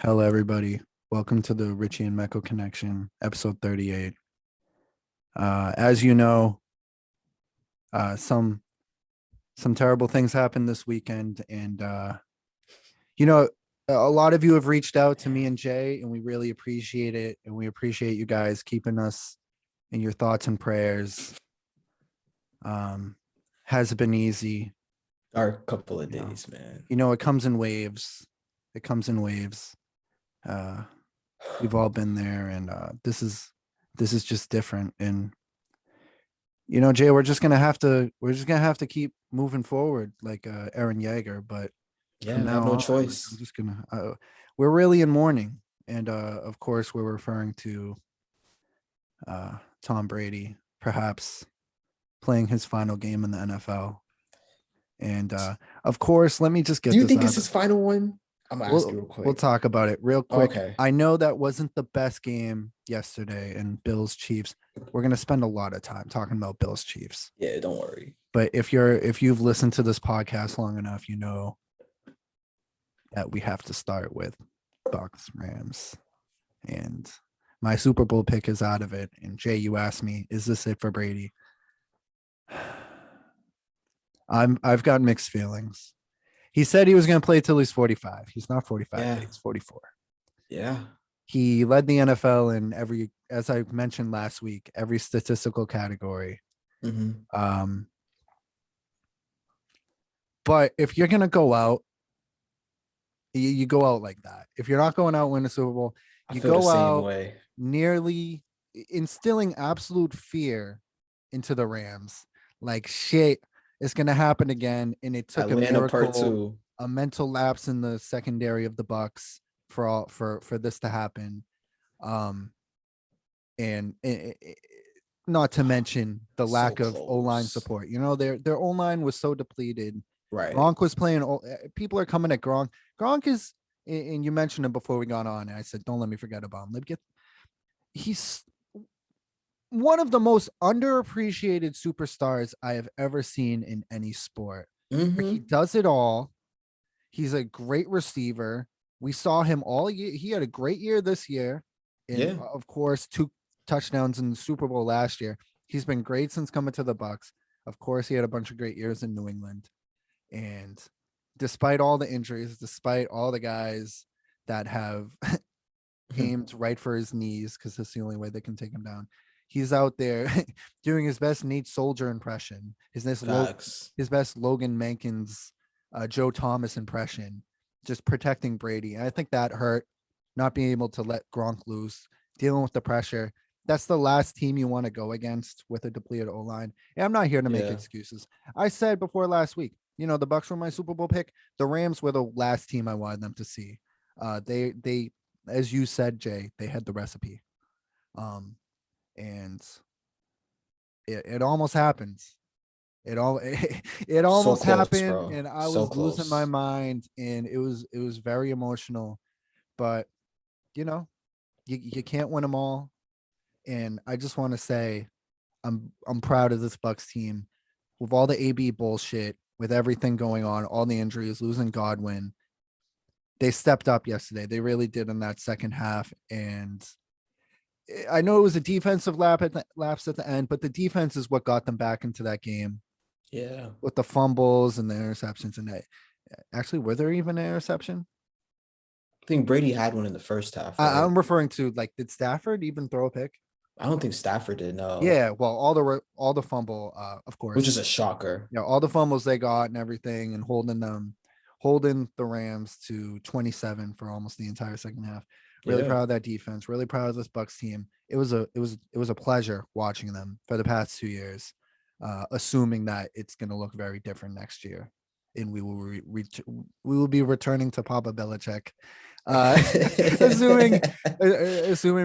Hello, everybody. Welcome to the Richie and Mecco Connection, episode 38. As you know, some terrible things happened this weekend, and you know, a lot of you have reached out to me and Jay, and we really appreciate it, and we appreciate you guys keeping us in your thoughts and prayers. Has been easy. Dark couple of You know, days, man. it comes in waves. It comes in waves. We've all been there, and this is just different. And Jay, we're just gonna have to keep moving forward, like Aaron Yeager. But Yeah, from we have now no on, like, I'm choice. just gonna. We're really in mourning, and of course, we're referring to Tom Brady, perhaps playing his final game in the NFL. And of course, let me just Do get you this think out. it's his final one? I'm gonna ask you real We'll quick. talk about it real quick. Okay. I know that wasn't the best game yesterday in Bills Chiefs. We're gonna spend a lot of time talking about Bills Chiefs. Yeah, don't worry. But if you've listened to this podcast long enough, you know that we have to start with Bucks Rams. And my Super Bowl pick is out of it. And Jay, you asked me, is this it for Brady? I've got mixed feelings. He said he was going to play till he's 45. He's not 45 Yeah. yet. He's 44. Yeah. He led the NFL in every, as I mentioned last week, every statistical category. Mm-hmm. But if you're going to go out, you go out like that. If you're not going out win a Super Bowl, I you feel the go same out way. nearly instilling absolute fear into the Rams. Like, shit, it's going to happen again. And it took Atlanta part two. a mental lapse in the secondary of the Bucks for this to happen. And not to mention the So lack of O-line close. support. Their O-line was so depleted. Right. Gronk was playing. People are coming at Gronk. Gronk is, and you mentioned him before we got on. And I said, don't let me forget about him. He's one of the most underappreciated superstars I have ever seen in any sport. Mm-hmm. He does it all. He's a great receiver. We saw him all year. He had a great year this year. And Yeah. of course, 2 touchdowns in the Super Bowl last year. He's been great since coming to the Bucks. Of course, he had a bunch of great years in New England. And despite all the injuries, despite all the guys that have aimed right for his knees, because that's the only way they can take him down, he's out there doing his best Nate Soldier impression, his best Logan Mankins, Joe Thomas impression, just protecting Brady. And I think that hurt, not being able to let Gronk loose, dealing with the pressure. That's the last team you want to go against with a depleted O-line. And I'm not here to make excuses. I said before last week, the Bucks were my Super Bowl pick. The Rams were the last team I wanted them to see. They, as you said, Jay, they had the recipe. And it almost happens. It almost close, happened, bro. and I So was losing my close. mind, and it was very emotional. But you can't win them all, and I just want to say I'm proud of this Bucks team with all the AB bullshit, with everything going on, all the injuries, losing Godwin. They stepped up yesterday. They really did in that second half, and I know it was a defensive lapse at the end, but the defense is what got them back into that game. Yeah. With the fumbles and the interceptions, and actually, were there even an interception? I think Brady had one in the first half, right? I'm referring to, like, did Stafford even throw a pick? I don't think Stafford did, no. Yeah, well, all the fumble, of course, Which is a shocker. all the fumbles they got and everything, and holding the Rams to 27 for almost the entire second half. Really proud of that defense. Really proud of this Bucks team. It was a pleasure watching them for the past 2 years, assuming that it's going to look very different next year, and we will be returning to Papa Belichick. Assuming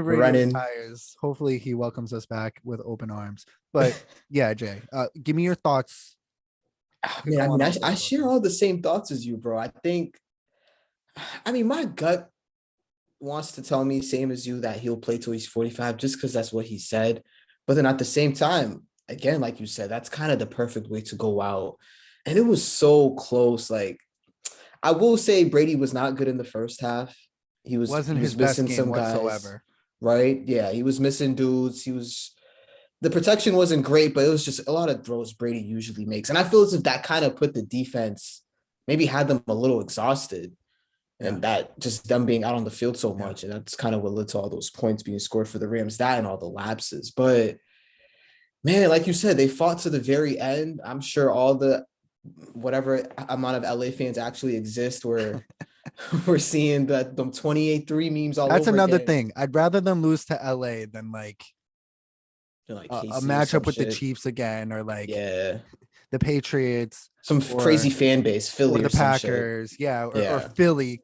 Brady Running. retires, hopefully he welcomes us back with open arms. But yeah, Jay, give me your thoughts. I share all the same thoughts as you, bro. My gut wants to tell me, same as you, that he'll play till he's 45 just because that's what he said. But then at the same time, again, like you said, that's kind of the perfect way to go out. And it was so close. Like, I will say Brady was not good in the first half. He was Wasn't he was his best missing game some guys, whatsoever. right? Yeah, he was missing dudes. The protection wasn't great, but it was just a lot of throws Brady usually makes. And I feel as if that kind of put the defense, maybe had them a little exhausted. Yeah. And that just them being out on the field so Yeah. much. And that's kind of what led to all those points being scored for the Rams, that and all the lapses. But man, like you said, they fought to the very end. I'm sure all the whatever amount of LA fans actually exist where we're seeing that them 28-3 memes all That's over another again. thing. I'd rather them lose to LA than like They're like a KC or some matchup with the shit. Chiefs again, or like Yeah. the Patriots, Some crazy or fan base, or Philly or the some shit. Packers, yeah, or Yeah. Philly.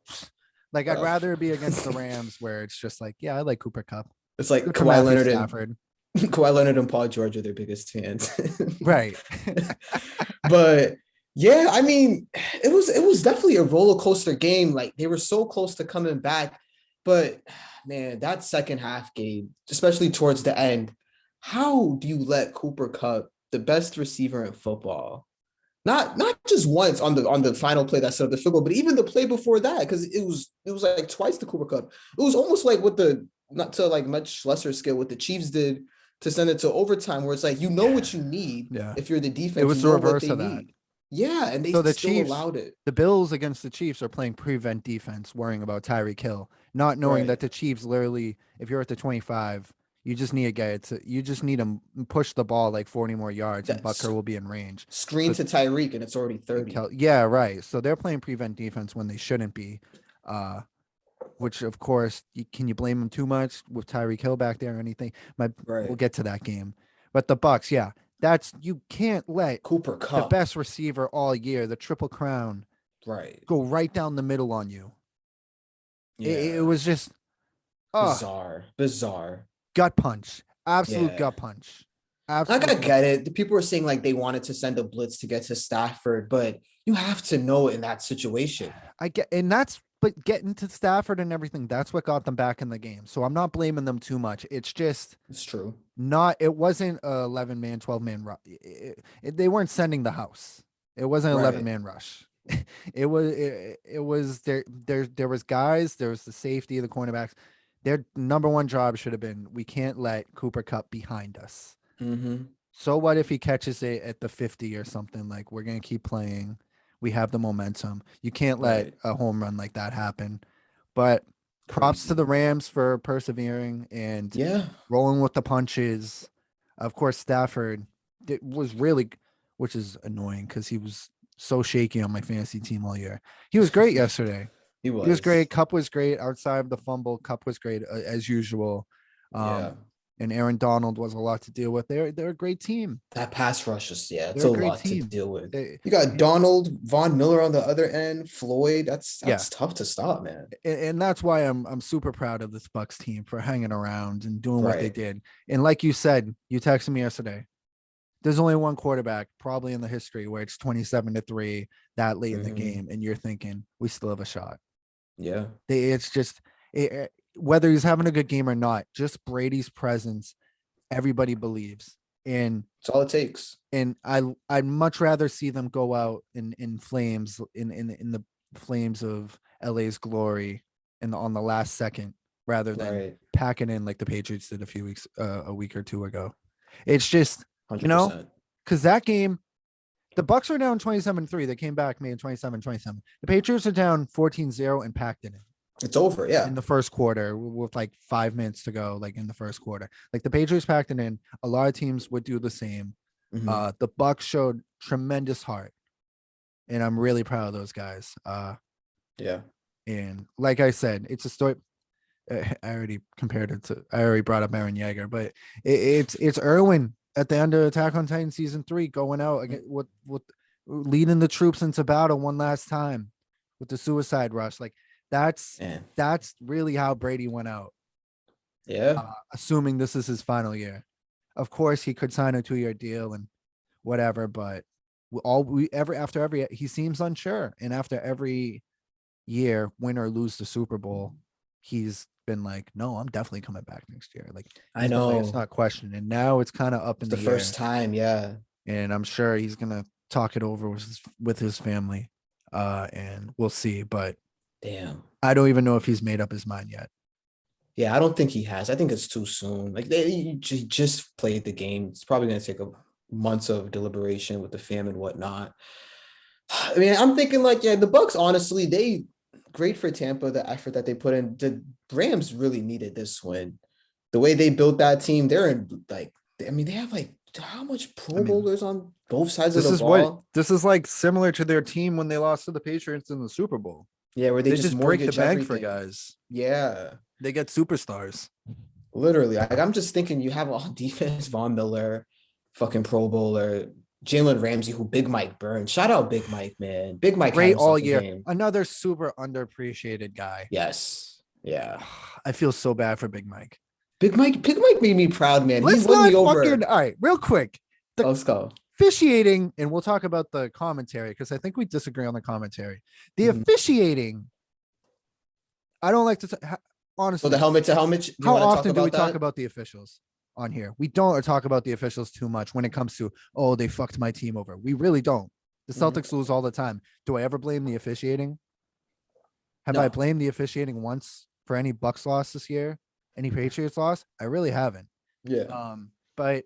Like I'd Bro. rather be against the Rams, where it's just like, yeah, I like Cooper Cup. It's like Good for Matthew Stafford. Kawhi Leonard and Paul George are their biggest fans. Right. But yeah, I mean, it was definitely a roller coaster game. Like they were so close to coming back, but man, that second half game, especially towards the end, how do you let Cooper Cup, the best receiver in football, not just once on the final play that set up the field goal, but even the play before that, because it was like twice the Cooper Cup. It was almost like with the not to like much lesser scale what the Chiefs did to send it to overtime, where it's like you know what you need Yeah. if you're the It defense, was you the know what reverse they of that. need. Yeah, and they So the still Chiefs, allowed it. the Bills against the Chiefs are playing prevent defense, worrying about Tyreek Hill, not knowing Right. that the Chiefs literally, if you're at the 25, you just need to get it to, you just need to push the ball like 40 more yards and That's Butker will be in range. screen So to Tyreek and it's already 30. Yeah, right. So they're playing prevent defense when they shouldn't be. Which of course, can you blame them too much with Tyreek Hill back there or anything? We'll Right. get to that game. But the Bucks, yeah, you can't let Cooper the Cup. best receiver all year, the Triple Crown, Right. go right down the middle on you. It Yeah. was just Bizarre. gut punch, absolute Yeah. gut punch, Like I absolute gut. get it. The people were saying like they wanted to send a blitz to get to Stafford, but you have to know in that situation. I get, and that's but getting to Stafford and everything, that's what got them back in the game. So I'm not blaming them too much. It's just It's true. not. It wasn't a 11-man, 12-man rush. They weren't sending the house. It wasn't an Right. 11-man rush. It was there was guys, there was the safety, the cornerbacks. Their number one job should have been, we can't let Cooper Cup behind us. Mm-hmm. So what if he catches it at the 50 or something? Like, we're gonna keep playing. We have the momentum. You can't let Right. a home run like that happen. But props to Crazy. the Rams for persevering and Yeah. rolling with the punches. Of course, Stafford was really, which is annoying because he was so shaky on my fantasy team all year. He was great yesterday. He He was was. great. Cup was great outside of the fumble. Cup was great as usual. Yeah. And Aaron Donald was a lot to deal with. They're a great team. That pass rush is, yeah, it's They're a a great lot to team. deal with. They, You got Donald, Von Miller on the other end, Floyd. That's yeah, tough to stop, man. and that's why I'm super proud of this Bucks team for hanging around and doing what they Right. did. And like you said, you texted me yesterday. There's only one quarterback probably in the history where it's 27-3 that late in the game, and you're thinking we still have a shot. Yeah. It's just whether he's having a good game or not, just Brady's presence, everybody believes. And That's all it takes. I'd much rather see them go out in flames in the flames of LA's glory and on the last second rather than Right. packing in like the Patriots did a week or two ago. It's just, 100%. because that game, the Bucks are down 27-3. They came back, made 27-27. The Patriots are down 14-0 and packed it in. It's over. Yeah. In the first quarter with like 5 minutes to go, like in the first quarter. Like the Patriots packed it in. A lot of teams would do the same. The Bucks showed tremendous heart. And I'm really proud of those guys. Yeah. And like I said, it's a story. I already brought up Aaron Yeager, but it's Irwin at the end of Attack on Titan season 3 going out again with leading the troops into battle one last time with the suicide rush. Like that's really how Brady went out. Yeah. Assuming this is his final year. Of course, he could sign a 2-year deal and whatever, but after every he seems unsure, and after every year, win or lose the Super Bowl, he's been like, no, I'm definitely coming back next year. Like I know. it's not questioned, and now it's kind of up in It's the the first air. time. Yeah. And I'm sure he's gonna talk it over with his family, and we'll see. But Damn. I don't even know if he's made up his mind yet. Yeah, I don't think he has. I think it's too soon. Like they just played the game. It's probably going to take a months of deliberation with the fam and whatnot. I mean, I'm thinking like, yeah, the Bucks, honestly, they great for Tampa, the effort that they put in. The Rams really needed this win. The way they built that team, they're in like, I mean, they have like how much I Pro mean, Bowlers on both sides of the ball? this is like similar to their team when they lost to the Patriots in the Super Bowl. Yeah, where they They just just break the mortgage bank for everything. guys. Yeah, They get superstars. literally. Like, I'm just thinking you have on defense Von Miller, fucking Pro Bowler, Jalen Ramsey, who Big Mike Burns. Shout out Big Mike, man. Big Mike had Great all himself a year. game. Another super underappreciated guy. Yes. Yeah. I feel so bad for Big Mike. Big Mike made me proud, man. He Let's won me not over. fucking. All right, real quick. The Let's go. officiating, and we'll talk about the commentary because I think we disagree on the commentary. The Mhm. officiating, I don't like to. So Honestly, the helmet to helmet. You how want to talk often do we about talk that? about the officials on here? We don't talk about the officials too much when it comes to, oh, they fucked my team over. We really don't. The Mhm. Celtics lose all the time. Do I ever blame the officiating? Have I No. blamed the officiating once for any Bucks loss this year? Any Patriots loss? I really haven't. Yeah. But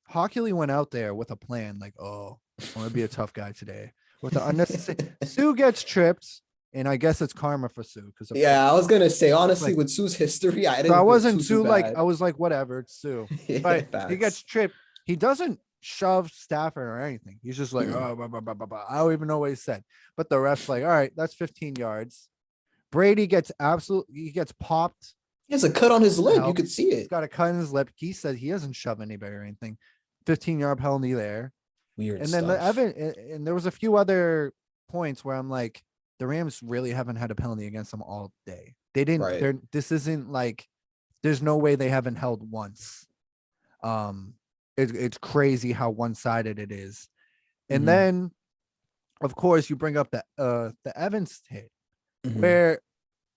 Hockley went out there with a plan, like, oh, I want to be a tough guy today. With the unnecessary Sue gets tripped, and I guess it's karma for Sue because Yeah, I was gonna say honestly, like, with Sue's history, I so I didn't feel wasn't too too like bad. I was like, whatever, it's Sue. Yeah, But he gets facts. tripped. He doesn't shove Stafford or anything. He's just like, Mm. oh, blah, blah, blah, blah, blah. I don't even know what he said. But the ref's like, all right, that's 15 yards. Brady gets he gets popped. He has a cut on his lip. You Help. could see He's it. got a cut in his lip. He said he doesn't shove anybody or anything. 15-yard penalty there. Weird And then the stuff. Evan, and there was a few other points where I'm like, the Rams really haven't had a penalty against them all day. They didn't. Right. This isn't like. There's no way they haven't held once. It's crazy how one-sided it is. And Mhm. then, of course, you bring up the Evans hit, Mhm. where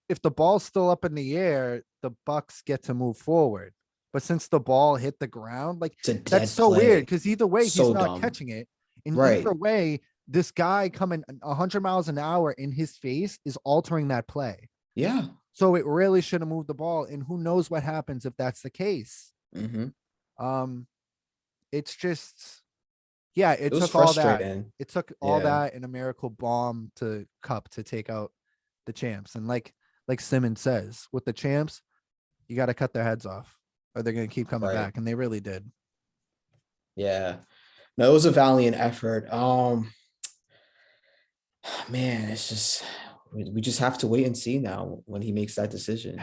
if the ball's still up in the air, the Bucks get to move forward. But since the ball hit the ground, like It's a that's dead so weird play. because either way, he's So not dumb. catching it. And either Right. way, this guy coming 100 miles an hour in his face is altering that play. Yeah. So it really should have moved the ball. And who knows what happens if that's the case. Mhm. Um, it's just, yeah, It it was took all that. frustrating. It took all Yeah. that and a miracle bomb to Cup to take out the champs. And like Simmons says, with the champs, you got to cut their heads off or they're going to keep coming Right. back. And they really did. Yeah. No, it was a valiant effort. Man, it's just we just have to wait and see now when he makes that decision.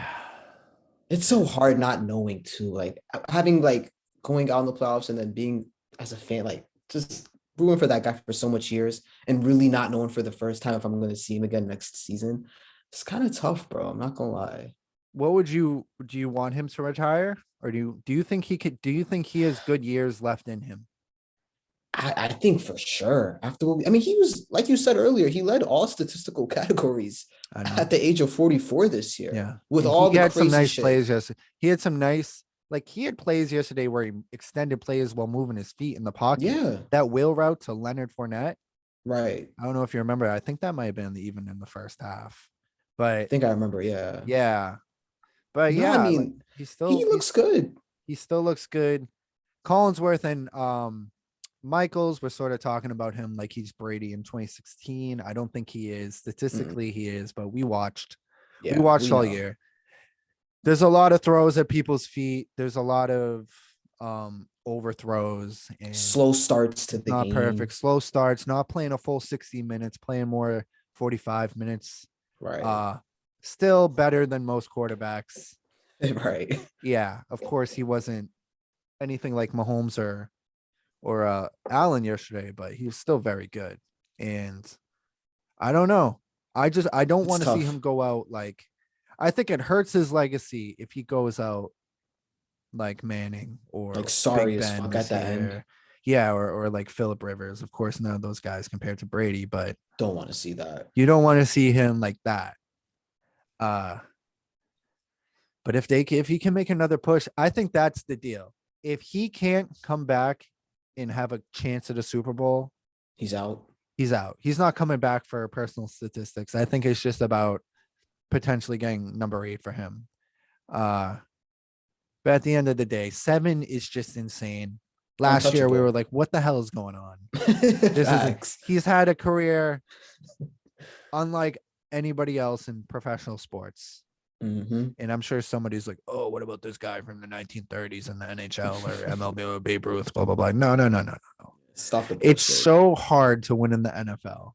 It's so hard not knowing too, like having like going out in the playoffs and then being as a fan, like just rooting for that guy for so much years and really not knowing for the first time if I'm going to see him again next season. It's kind of tough, bro. I'm not gonna lie. What would do you want him to retire or do you think he could, do you think he has good years left in him? I think for sure. I mean, he was like you said earlier, he led all statistical categories I at know. the age of 44 this year Yeah. with And he all the had some crazy nice shit. plays yesterday. He had some nice, like he had plays yesterday where he extended plays while moving his feet in the pocket. Yeah, That wheel route to Leonard Fournette. right. I don't know if you remember. I think that might have been even in the first half. I But think I remember. Yeah. yeah. But No, I yeah, like mean, he he's looks good. he still looks good. Collinsworth and Michaels were sort of talking about him like he's Brady in 2016. I don't think he is. Mm, Statistically, he is, but we yeah, watched we all know. year. There's a lot of throws at people's feet. There's a lot of overthrows and Slow starts to the not game. perfect. Slow starts, not playing a full 60 minutes, playing more 45 minutes. Right. Uh Still better than most quarterbacks. Right. Yeah, of course he wasn't anything like Mahomes or Allen yesterday, but he was still very good. And I don't know. I don't It's want to see tough. him go out like, I think it hurts his legacy if he goes out like Manning Like or sorry Big as Ben fuck this at the end. year. Yeah, or like Philip Rivers. Of course, none of those guys compared to Brady, but Don't want to see that. you don't want to see him like that. Uh, but if he can make another push, I think that's the deal. If he can't come back and have a chance at a Super Bowl, He's out. he's out. He's not coming back for personal statistics. I think it's just about potentially getting number 8 for him. But at the end of the day, 7 is just insane. Last year we were Untouchable. like, what the hell is going on? This isn't. Facts. He's had a career unlike anybody else in professional sports. Mhm. And I'm sure somebody's like, oh, what about this guy from the 1930s in the NHL or MLB or Babe Ruth, blah, blah, blah. No. Stop the bullshit. It's so hard to win in the NFL.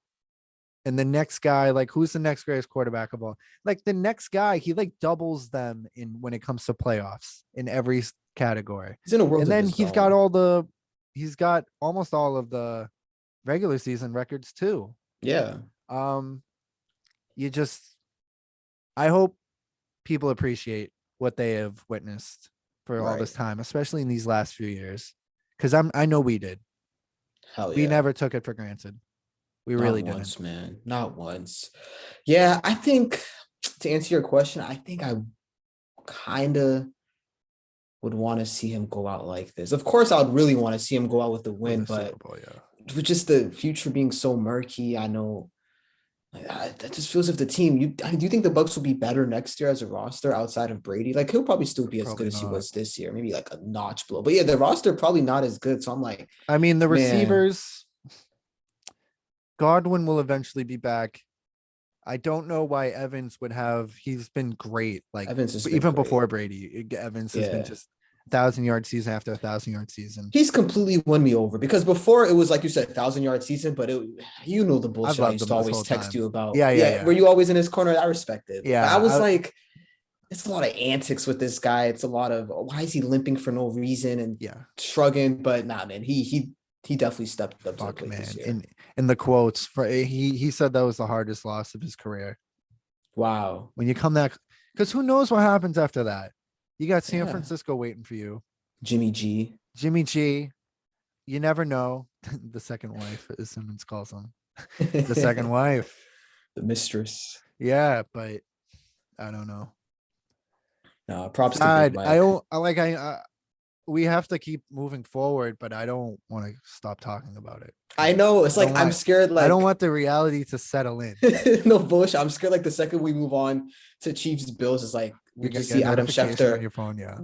And the next guy, like, who's the next greatest quarterback of all? Like, the next guy, he like doubles them in when it comes to playoffs in every category. He's in a world And of then his he's got almost all of the regular season records too. Yeah. I hope people appreciate what they have witnessed for all this Right. time, especially in these last few years. Because I know we did. Hell yeah. We never took it for granted. We Not really once, didn't. man. Not once. Yeah, I think to answer your question, I think I kind of would want to see him go out like this. Of course, I would really want to see him go out with the win, but Super Bowl, yeah. with just the future being so murky, I know that just feels if the team. Do you think the Bucks will be better next year as a roster outside of Brady? Like he'll probably still be as Probably good as he not. was this year, maybe like a notch below. But yeah, the roster probably not as good. So I'm like, I mean, the man. receivers, Godwin will eventually be back. I don't know why Evans would have. He's been great. Like Evans has been even great. before Brady, Evans has been Yeah. just 1,000-yard season after 1,000-yard season. He's completely won me over because before it was like you said, 1,000-yard season, but you know the bullshit I loved used him to this always whole text time. you about. Yeah. Were you always in his corner? I respect it. Yeah, But I was like, it's a lot of antics with this guy. It's a lot of why is he limping for no reason and yeah, shrugging. But nah, man, he definitely stepped up to the fuck plate man. this year. In the quotes for he said that was the hardest loss of his career. Wow. When you come back, because who knows what happens after that? You got San Yeah. Francisco waiting for you. Jimmy G. You never know. The second wife, as Simmons calls him, the second wife, the mistress. Yeah, but I don't know. No, props to Big Mike. We have to keep moving forward, but I don't want to stop talking about it. I know it's like I'm scared. Like I don't want the reality to settle in. No bullshit. I'm scared. Like the second we move on to Chiefs Bills, is like we just see Adam Schefter on your phone. Yeah,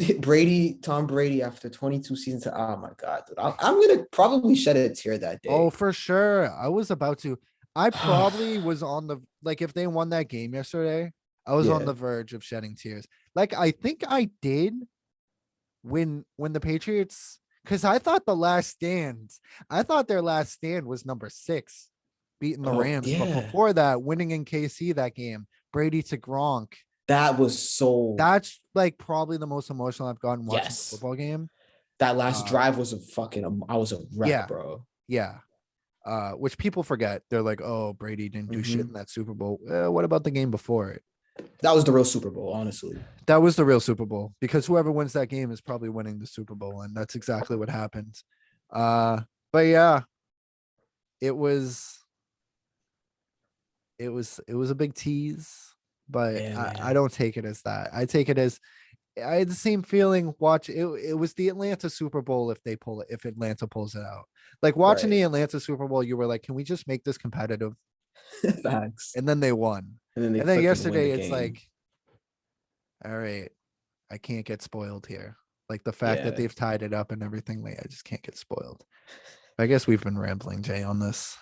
Tom Brady after 22 seasons. Oh my god, dude. I'm gonna probably shed a tear that day. Oh, for sure. I was about to. I probably was on the if they won that game yesterday, I was on the verge of shedding tears. Like I think I did when the Patriots, because I thought their last stand was number 6, beating the Rams. Yeah. But before that, winning in KC that game, Brady to Gronk. That's like probably the most emotional I've gotten watching a Yes. football game. That last drive was I was a wreck, bro. Yeah. Which people forget. They're like, oh, Brady didn't do shit in that Super Bowl. What about the game before it? That was the real Super Bowl, honestly. That was the real Super Bowl, because whoever wins that game is probably winning the Super Bowl, and that's exactly what happened. But yeah, it was a big tease, but I don't take it as that. I take it as I had the same feeling. It was the Atlanta Super Bowl if Atlanta pulls it out. Like watching the Atlanta Super Bowl, you were like, can we just make this competitive? Facts. And then they won. And then yesterday it's like, all right, I can't get spoiled here. Like the fact that they've tied it up and everything, like I just can't get spoiled. I guess we've been rambling, Jay, on this.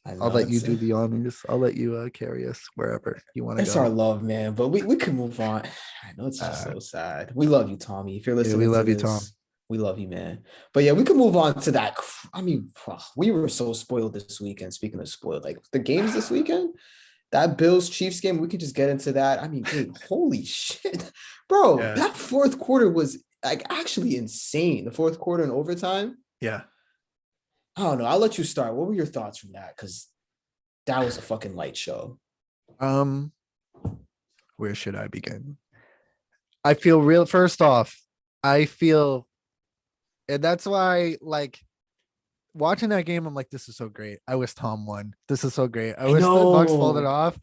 I'll let you do the honors. I'll let you carry us wherever you want to go. It's our love, man. But we can move on. I know it's just so sad. We love you, Tommy. If you're listening, we love you, Tom. We love you, man. But yeah, we can move on to that. I mean, we were so spoiled this weekend. Speaking of spoiled, like the games this weekend, that Bills Chiefs game, we could just get into that. I mean, hey, holy shit, bro! Yeah. That fourth quarter was like actually insane. The fourth quarter in overtime. Yeah. I don't know. I'll let you start. What were your thoughts from that? Because that was a fucking light show. Where should I begin? First off, and that's why, like, watching that game, I'm like, this is so great. I wish Tom won. This is so great. I wish the Bucks pulled it off.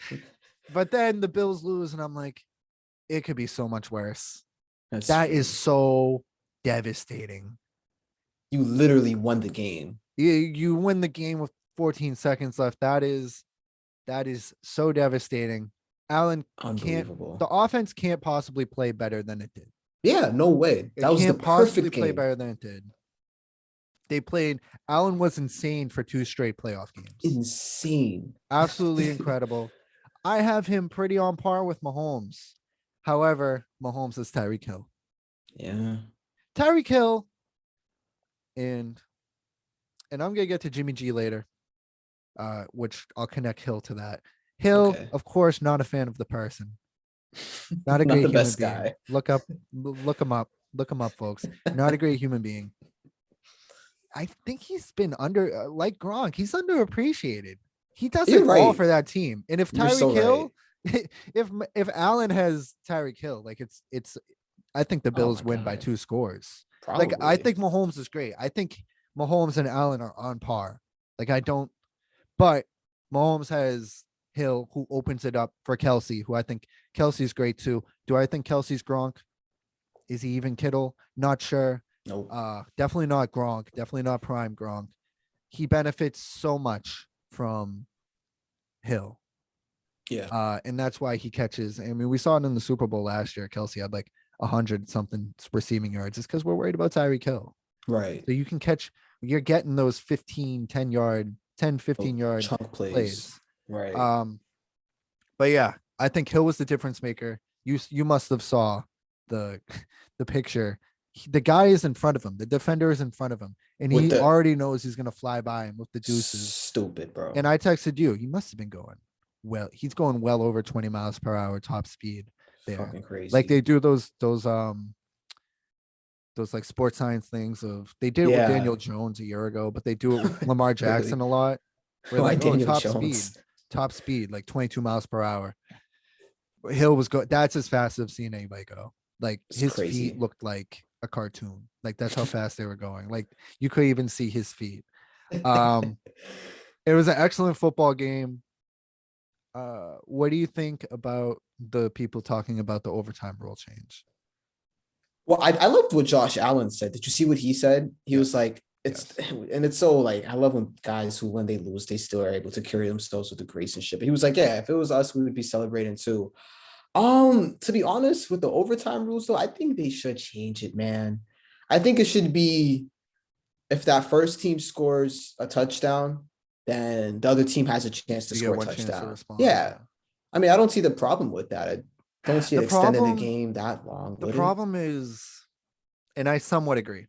But then the Bills lose, and I'm like, it could be so much worse. That is so devastating. You literally won the game. You win the game with 14 seconds left. That is so devastating. Allen can't. Unbelievable. The offense can't possibly play better than it did. Yeah, no way. It That was the can't possibly perfect play game. better than it did. They played. Allen was insane for 2 straight playoff games. Insane. Absolutely incredible. I have him pretty on par with Mahomes. However, Mahomes is Tyreek Hill. Yeah. Tyreek Hill, and I'm gonna get to Jimmy G later, which I'll connect Hill to that. Hill, Okay. of course, not a fan of the person. Not a Not great the human best being. guy. Look him up, folks. Not a great human being. I think he's been like Gronk. He's underappreciated. He does You're it all right. for that team. And if You're Tyreek so Hill, right. if Allen has Tyreek Hill, like it's, I think the Oh Bills my win by God. 2 scores. Like I Probably. think Mahomes is great. I think Mahomes and Allen are on par. Like I don't, but Mahomes has Hill who opens it up for Kelsey, who I think Kelsey's great too. Do I think Kelsey's Gronk? Is he even Kittle? Not sure. Nope. Definitely not Gronk. Definitely not prime Gronk. He benefits so much from Hill. Yeah. And that's why he catches. I mean, we saw it in the Super Bowl last year. Kelsey had like 100 something receiving yards. It's because we're worried about Tyreek Hill. Right. So you can catch, you're getting those 15, 10 yard, 10, 15 yard chunk plays. Right. But yeah, I think Hill was the difference maker. You must have saw the picture. The guy is in front of him. The defender is in front of him, and With he the already knows he's gonna fly by him with the deuces. stupid, bro. And I texted you. He must have been going well. He's going well over 20 miles per hour top speed there. Fucking crazy. Like they do those like sports science things of they did it with Daniel Jones a year ago, but they do it with Lamar Jackson Really? a lot. Where Why like, oh, Daniel top Jones? speed, like 22 miles per hour. Hill was go. That's as fast as I've seen anybody go. Like It's his crazy. feet looked like a cartoon. Like that's how fast they were going. Like you could even see his feet. It was an excellent football game. What do you think about the people talking about the overtime rule change? Well, I loved what Josh Allen said. Did you see what he said? He was Yes. like, it's and it's so like I love when guys who when they lose, they still are able to carry themselves with the grace and shit. But he was like, yeah, if it was us, we would be celebrating too. To be honest, with the overtime rules, though, I think they should change it, man. I think it should be if that first team scores a touchdown, then the other team has a chance to You get score a one chance to touchdown. respond. Yeah. I mean, I don't see the problem with that. I don't see it The extending the problem, game that long. the Would it? problem is, and I somewhat agree.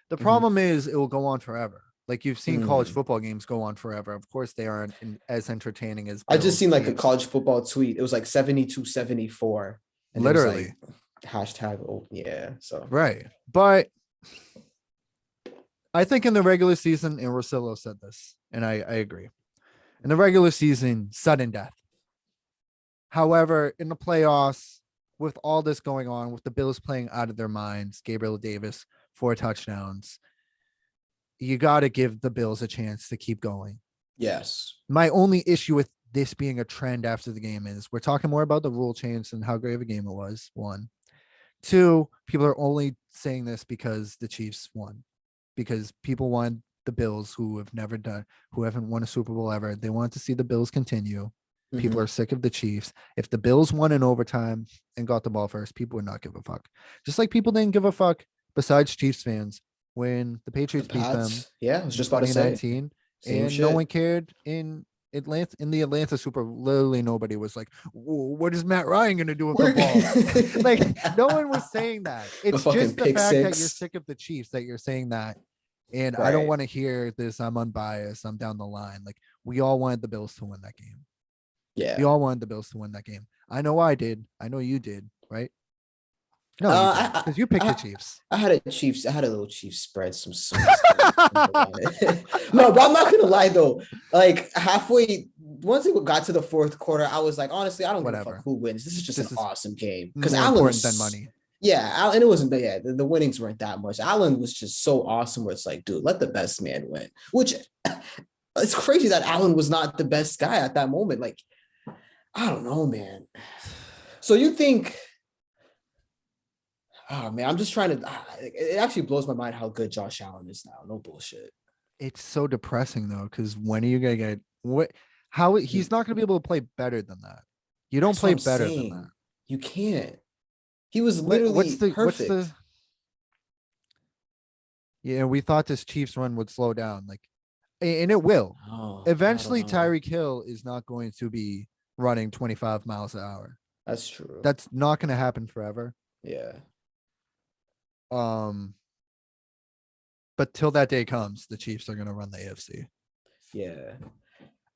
The Mhm. problem is it will go on forever. Like you've seen college Mm. football games go on forever. Of course, they aren't as entertaining as I just Bills, seen like a Chiefs. college football tweet. It was like 72-74. And Literally. it was like hashtag, oh, yeah. So, Right. But I think in the regular season, and Rosillo said this, and I agree. In the regular season, sudden death. However, in the playoffs, with all this going on, with the Bills playing out of their minds, Gabriel Davis, 4 touchdowns, you got to give the Bills a chance to keep going. yes. My only issue with this being a trend after the game is we're talking more about the rule change and how great of a game it was. 1. 2, people are only saying this because the Chiefs won, because people want the Bills who haven't won a Super Bowl ever. They want to see the Bills continue. People Mhm. are sick of the Chiefs. If the Bills won in overtime and got the ball first, people would not give a fuck. Just like people didn't give a fuck besides Chiefs fans when the Patriots beat them Yeah, I was in just about to say 2019, same and no shit. one cared in Atlanta. In the Atlanta Super, literally nobody was like, "What is Matt Ryan gonna do with the ball?" Like no one was saying that. It's fucking just the pick fact that you're six. sick of the Chiefs that you're saying that. And I don't Right. want to hear this. I'm unbiased. I'm down the line. Like we all wanted the Bills to win that game. We Yeah. all wanted the Bills to win that game. I know I did. I know you did, right? No, you did because you picked the Chiefs. I had a little Chiefs spread. Some no, but I'm not gonna lie though. Like halfway, once it got to the fourth quarter, I was like, honestly, I don't give a fuck who wins. This is just an awesome game because More Allen important was than money. Yeah, and it wasn't. Yeah, the winnings weren't that much. Allen was just so awesome. Where it's like, dude, let the best man win. Which it's crazy that Allen was not the best guy at that moment. Like, I don't know, man. So you think? Oh man, I'm just trying to. It actually blows my mind how good Josh Allen is now. No bullshit. It's so depressing though, because when are you gonna get what? How You, he's not gonna be able to play better than that. You don't that's what play I'm better than that. saying. You can't. He was What's literally the perfect. yeah? We thought this Chiefs run would slow down, like, and it will. Oh, I don't Eventually, know. Tyreek Hill is not going to be running 25 miles an hour. That's true. That's not going to happen forever. Yeah. Um, but till that day comes, the Chiefs are going to run the AFC. Yeah.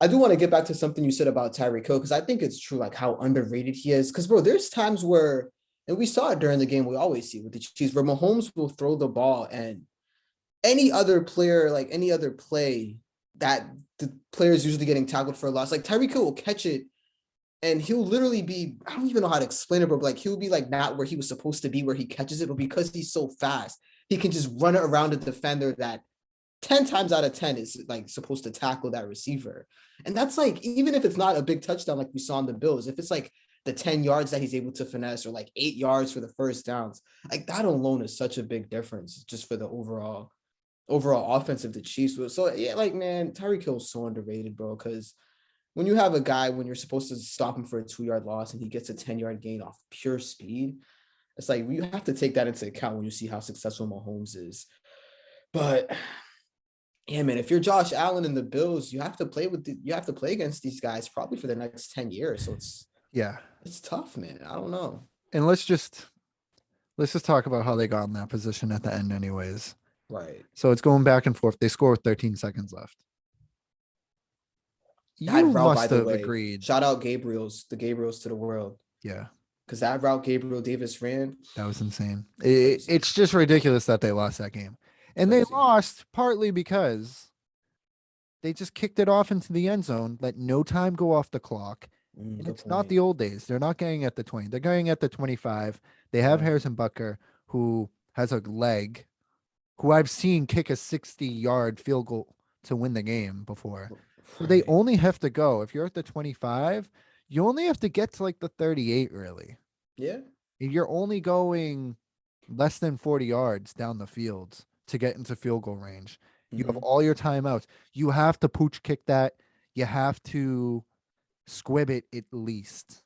I do want to get back to something you said about Tyreek Hill because I think it's true, like how underrated he is. Because, bro, there's times where, and we saw it during the game, we always see with the Chiefs, where Mahomes will throw the ball and any other player, like any other play that the player is usually getting tackled for a loss, like Tyreek Hill will catch it and he'll literally be, I don't even know how to explain it, but like he'll be like not where he was supposed to be, where he catches it, but because he's so fast, he can just run it around a defender that 10 times out of 10 is like supposed to tackle that receiver. And that's like, even if it's not a big touchdown like we saw in the Bills, if it's like the 10 yards that he's able to finesse or like 8 yards for the first downs, like that alone is such a big difference just for the overall offense of the Chiefs. So yeah, like man, Tyreek Hill is so underrated, bro, because when you have a guy when you're supposed to stop him for a 2 yard loss and he gets a 10 yard gain off pure speed, it's like you have to take that into account when you see how successful Mahomes is. But yeah, man, if you're Josh Allen and the Bills, you have to play against these guys probably for the next 10 years. So Yeah. it's tough, man. I don't know. And let's just talk about how they got in that position at the end, anyways. Right. So it's going back and forth. They score with 13 seconds left. That You route, by must the have way, agreed. shout out the Gabriels to the world. Yeah, Because that route Gabriel Davis ran, that was insane. crazy, It's just ridiculous that they lost that game. And they crazy. lost partly because they just kicked it off into the end zone, let no time go off the clock. And Good it's not point. the old days. They're not getting at the 20. They're going at the 25. They have Yeah. Harrison Butker, who has a leg, who I've seen kick a 60-yard field goal to win the game before. So they Right. only have to go, if you're at the 25, you only have to get to like the 38, really. Yeah. You're only going less than 40 yards down the field to get into field goal range. You have Mm-hmm. all your timeouts. You have to pooch kick that. You have to squib it at least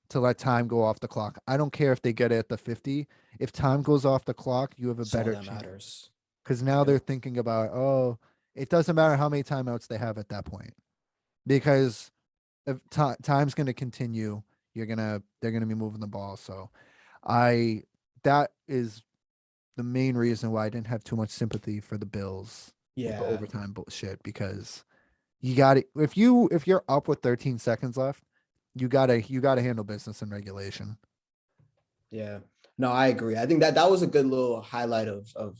to let time go off the clock. I don't care if they get it at the 50. If time goes off the clock, you have a That's all better that chance. matters. Because now Yep. they're thinking about, oh, it doesn't matter how many timeouts they have at that point. Because if time's going to continue, they're going to be moving the ball. So I that is the main reason why I didn't have too much sympathy for the Bills with the Yeah. overtime bullshit, because you got to if you're up with 13 seconds left, you got to handle business in regulation. Yeah. No, I agree. I think that was a good little highlight of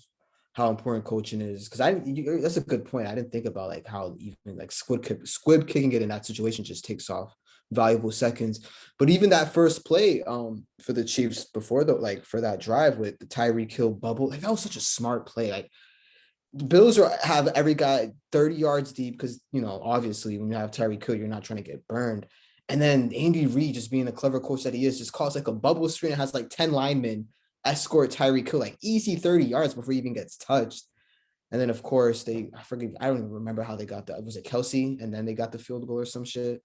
how important coaching is because that's a good point. I didn't think about like how even like squib kicking it in that situation just takes off valuable seconds. But even that first play for the Chiefs before the like for that drive with the Tyreek Hill bubble, like that was such a smart play. Like the Bills have every guy 30 yards deep because obviously when you have Tyreek Hill, you're not trying to get burned. And then Andy Reid, just being the clever coach that he is, just calls like a bubble screen and has like 10 linemen escort Tyreek Hill like easy 30 yards before he even gets touched. And then of course I forget, I don't even remember how they got that. Was it Kelsey? And then they got the field goal or some shit.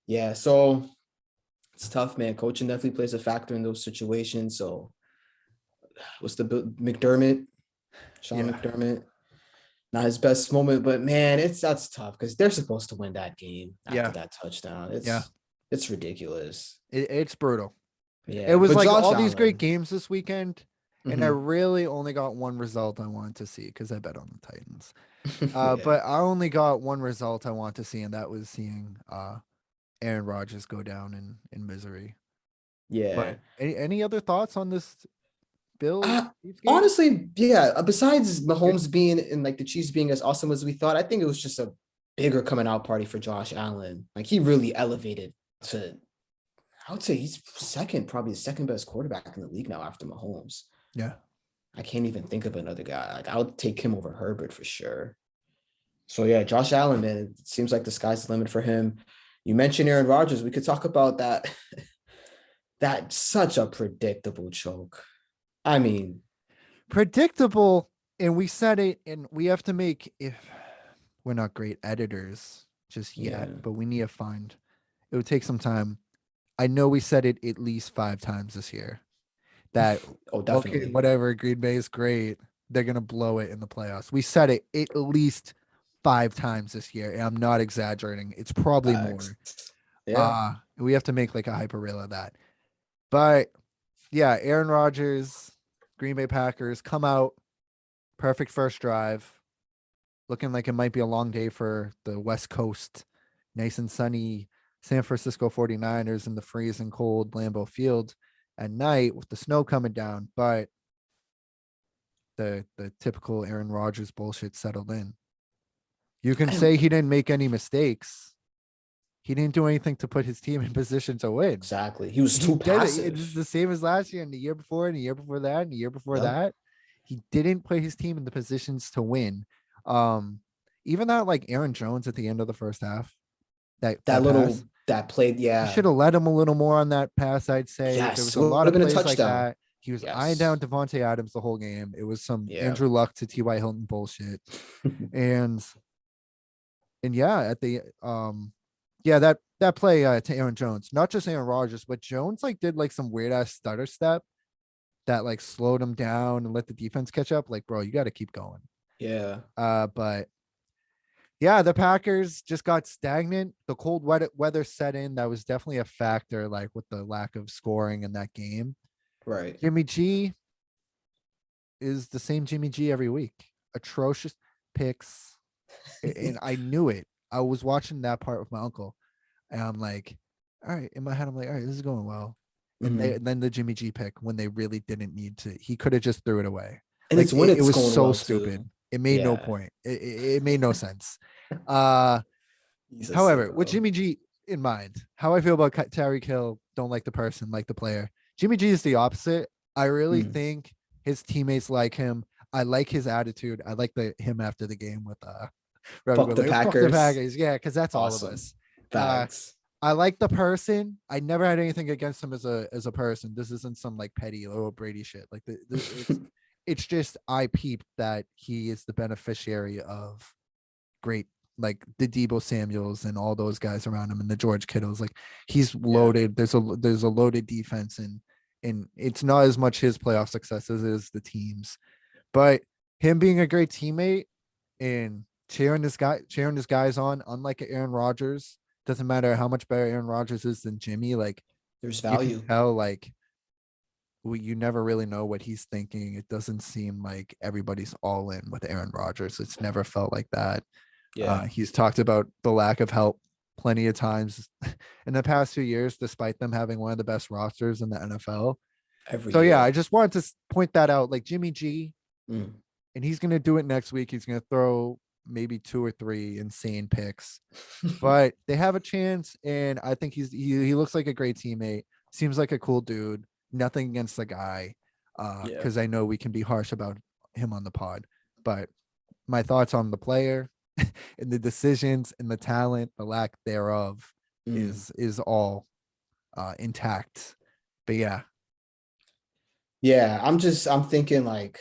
Yeah, so it's tough, man. Coaching definitely plays a factor in those situations. So what's the McDermott, Sean Yeah. McDermott? Not his best moment, but man, that's tough because they're supposed to win that game after Yeah. that touchdown. Yeah. It's ridiculous. It's brutal. It Yeah, was but like Josh all these great Allen. games this weekend, and I Mhm. really only got one result I wanted to see because I bet on the Titans. Yeah, But I only got one result I want to see, and that was seeing Aaron Rodgers go down in misery. yeah. But any other thoughts on this Bills Uh, Chiefs game? Honestly, yeah. Besides Mahomes being and like the Chiefs being as awesome as we thought, I think it was just a bigger coming out party for Josh Allen. Like he really elevated to. I would say he's probably the second best quarterback in the league now after Mahomes. Yeah. I can't even think of another guy. Like I would take him over Herbert for sure. So yeah, Josh Allen, man, it seems like the sky's the limit for him. You mentioned Aaron Rodgers. We could talk about that. That's such a predictable choke. I mean, Predictable, and we said it, and we have to make if we're not great editors just yet, Yeah. but we need to find. It would take some time. I know we said it at least 5 times this year. That Oh, okay, definitely. whatever. Green Bay is great. They're gonna blow it in the playoffs. We said it at least 5 times this year, and I'm not exaggerating. It's probably Facts. more. Yeah. We have to make like a hyper reel of that. But yeah, Aaron Rodgers, Green Bay Packers come out, perfect first drive, looking like it might be a long day for the West Coast. Nice and sunny San Francisco 49ers in the freezing cold Lambeau Field at night with the snow coming down, but the typical Aaron Rodgers bullshit settled in. You can And say he didn't make any mistakes. He didn't do anything to put his team in position to win. exactly. He was He too did it. It's passive. the same as last year and the year before and the year before that and the year before Yep. that. He didn't put his team in the positions to win. Um, Even that like Aaron Jones at the end of the first half, that pass, That played, he yeah. should have let him a little more on that pass. I'd say there Yes. was a Would lot have of been a plays like touchdown. that. He was eyeing Yes. down Devontae Adams the whole game. It was some Yeah. Andrew Luck to T.Y. Hilton bullshit. And yeah, at the yeah, that play to Aaron Jones, not just Aaron Rodgers, but Jones like did like some weird ass stutter step that like slowed him down and let the defense catch up. Like, bro, you got to keep going. Yeah. But yeah, the Packers just got stagnant. The cold weather set in. That was definitely a factor, like with the lack of scoring in that game. Right. Jimmy G is the same Jimmy G every week. Atrocious picks. And I knew it. I was watching that part with my uncle. And I'm like, all right, in my head, I'm like, all right, this is going well. And Mhm. then the Jimmy G pick when they really didn't need to, he could have just threw it away. And Like it's when it it's was going so well stupid. too. It made no Yeah. point. It made no sense. Uh, He's a However, with sicko. Jimmy G in mind, how I feel about Tyreek Hill, don't like the person, like the player. Jimmy G is the opposite. I really Mm. think his teammates like him. I like his attitude. I like him after the game with Robbie Fuck goes the like fuck the Packers. Packers. Yeah, because that's all of Awesome. us. Uh Facts. I like the person. I never had anything against him as a person. This isn't some like petty little Brady shit. Like it's just I peep that he is the beneficiary of great like the Debo Samuels and all those guys around him and the George Kittles. Like he's Yeah. loaded. There's a loaded defense and it's not as much his playoff success as it is the team's. But him being a great teammate and cheering his guys on, unlike Aaron Rodgers, doesn't matter how much better Aaron Rodgers is than Jimmy. Like There's you can value. tell, like you never really know what he's thinking. It doesn't seem like everybody's all in with Aaron Rodgers. It's never felt like that. Yeah. He's talked about the lack of help plenty of times in the past 2 years, despite them having one of the best rosters in the NFL. Every So yeah, year. I just wanted to point that out. Like Jimmy G, Mm. and he's going to do it next week. He's going to throw maybe 2 or 3 insane picks, but they have a chance. And I think he looks like a great teammate. Seems like a cool dude. Nothing against the guy, Yeah. because I know we can be harsh about him on the pod. But my thoughts on the player and the decisions and the talent, the lack thereof, Mm. is all intact. But yeah, Yeah. I'm thinking like,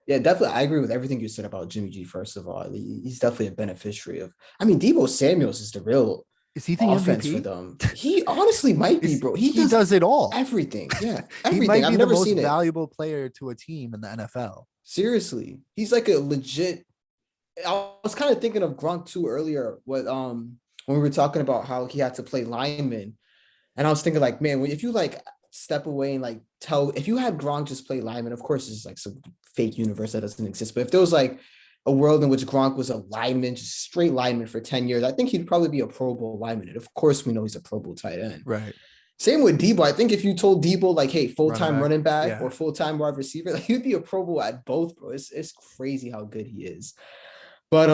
yeah, definitely. I agree with everything you said about Jimmy G. First of all, he's definitely a beneficiary of. I mean, Debo Samuels is the real is he the offense for MVP? them. He honestly might be, bro. He He does does it all. everything. Yeah, He everything. might I've be the never most seen it. valuable player to a team in the NFL. Seriously, he's like a legit. I was kind of thinking of Gronk too earlier. When we were talking about how he had to play lineman, and I was thinking like, man, if you like step away and like tell, if you had Gronk just play lineman, of course it's like some fake universe that doesn't exist. But if there was like a world in which Gronk was a lineman, just straight lineman for 10 years, I think he'd probably be a Pro Bowl lineman. And of course, we know he's a Pro Bowl tight end. Right. Same with Debo. I think if you told Debo like, hey, Running full-time back. running back Yeah. or full-time wide receiver, like he'd be a Pro Bowl at both, bro. It's crazy how good he is. But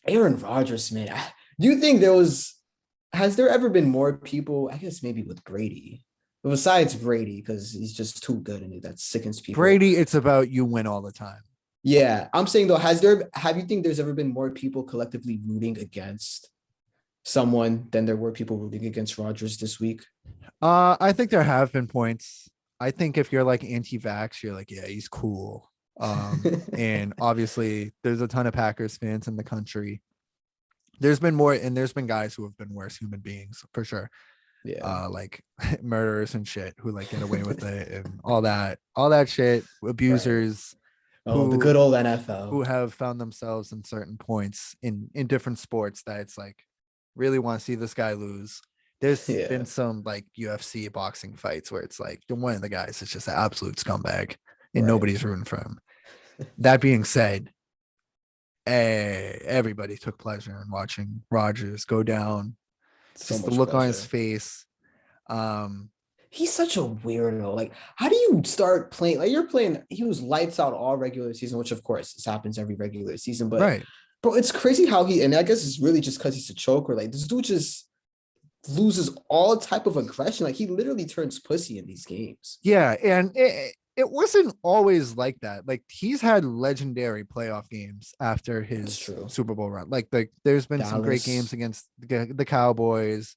Aaron Rodgers, man, do you think has there ever been more people, I guess maybe with Brady, but besides Brady, because he's just too good and that sickens people. Brady, it's about you win all the time. Yeah, I'm saying though, have you think there's ever been more people collectively rooting against someone than there were people rooting against Rodgers this week? I think there have been points. I think if you're like anti-vax, you're like, yeah, he's cool. And obviously there's a ton of Packers fans in the country. There's been more, and there's been guys who have been worse human beings for sure. Yeah. Like murderers and shit who like get away with it and all that shit, Right. abusers Oh, the who good old who NFL. have found themselves in certain points in different sports that it's like really want to see this guy lose. There's Yeah. been some like UFC boxing fights where it's like one of the guys is just an absolute scumbag and Right. nobody's rooting for him. That being said, everybody took pleasure in watching Rodgers go down. So Just the much look on his pleasure. face. Um, He's such a weirdo. Like, how do you start playing? Like, you're playing, he was lights out all regular season, which of course this happens every regular season. But right. bro, it's crazy how and I guess it's really just because he's a choker. Like, this dude just loses all type of aggression. Like, he literally turns pussy in these games. Yeah, and it wasn't always like that. Like he's had legendary playoff games after That's his true. Super Bowl run. Like there's been some great games Dallas. against the Cowboys.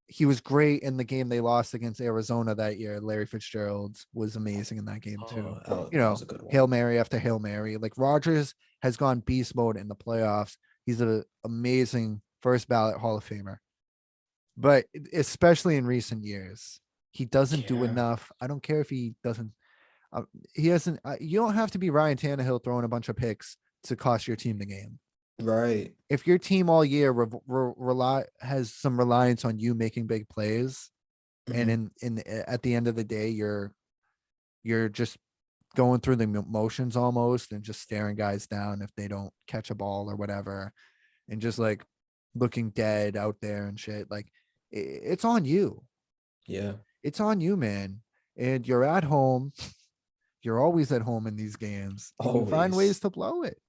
He was great in the game they lost against Arizona that year. Larry Fitzgerald was amazing in that game too. Oh, You that was know, a good one. Hail Mary after Hail Mary. Like Rodgers has gone beast mode in the playoffs. He's an amazing first ballot Hall of Famer. But especially in recent years, he doesn't do Yeah. enough. I don't care if he doesn't. He hasn't. You don't have to be Ryan Tannehill throwing a bunch of picks to cost your team the game. Right. If your team all year has some reliance on you making big plays, and Mhm. in at the end of the day, you're just going through the motions almost and just staring guys down if they don't catch a ball or whatever, and just like looking dead out there and shit. Like it's on you. Yeah. It's on you, man. And you're at home. You're always at home in these games, and you find ways Always. to blow it.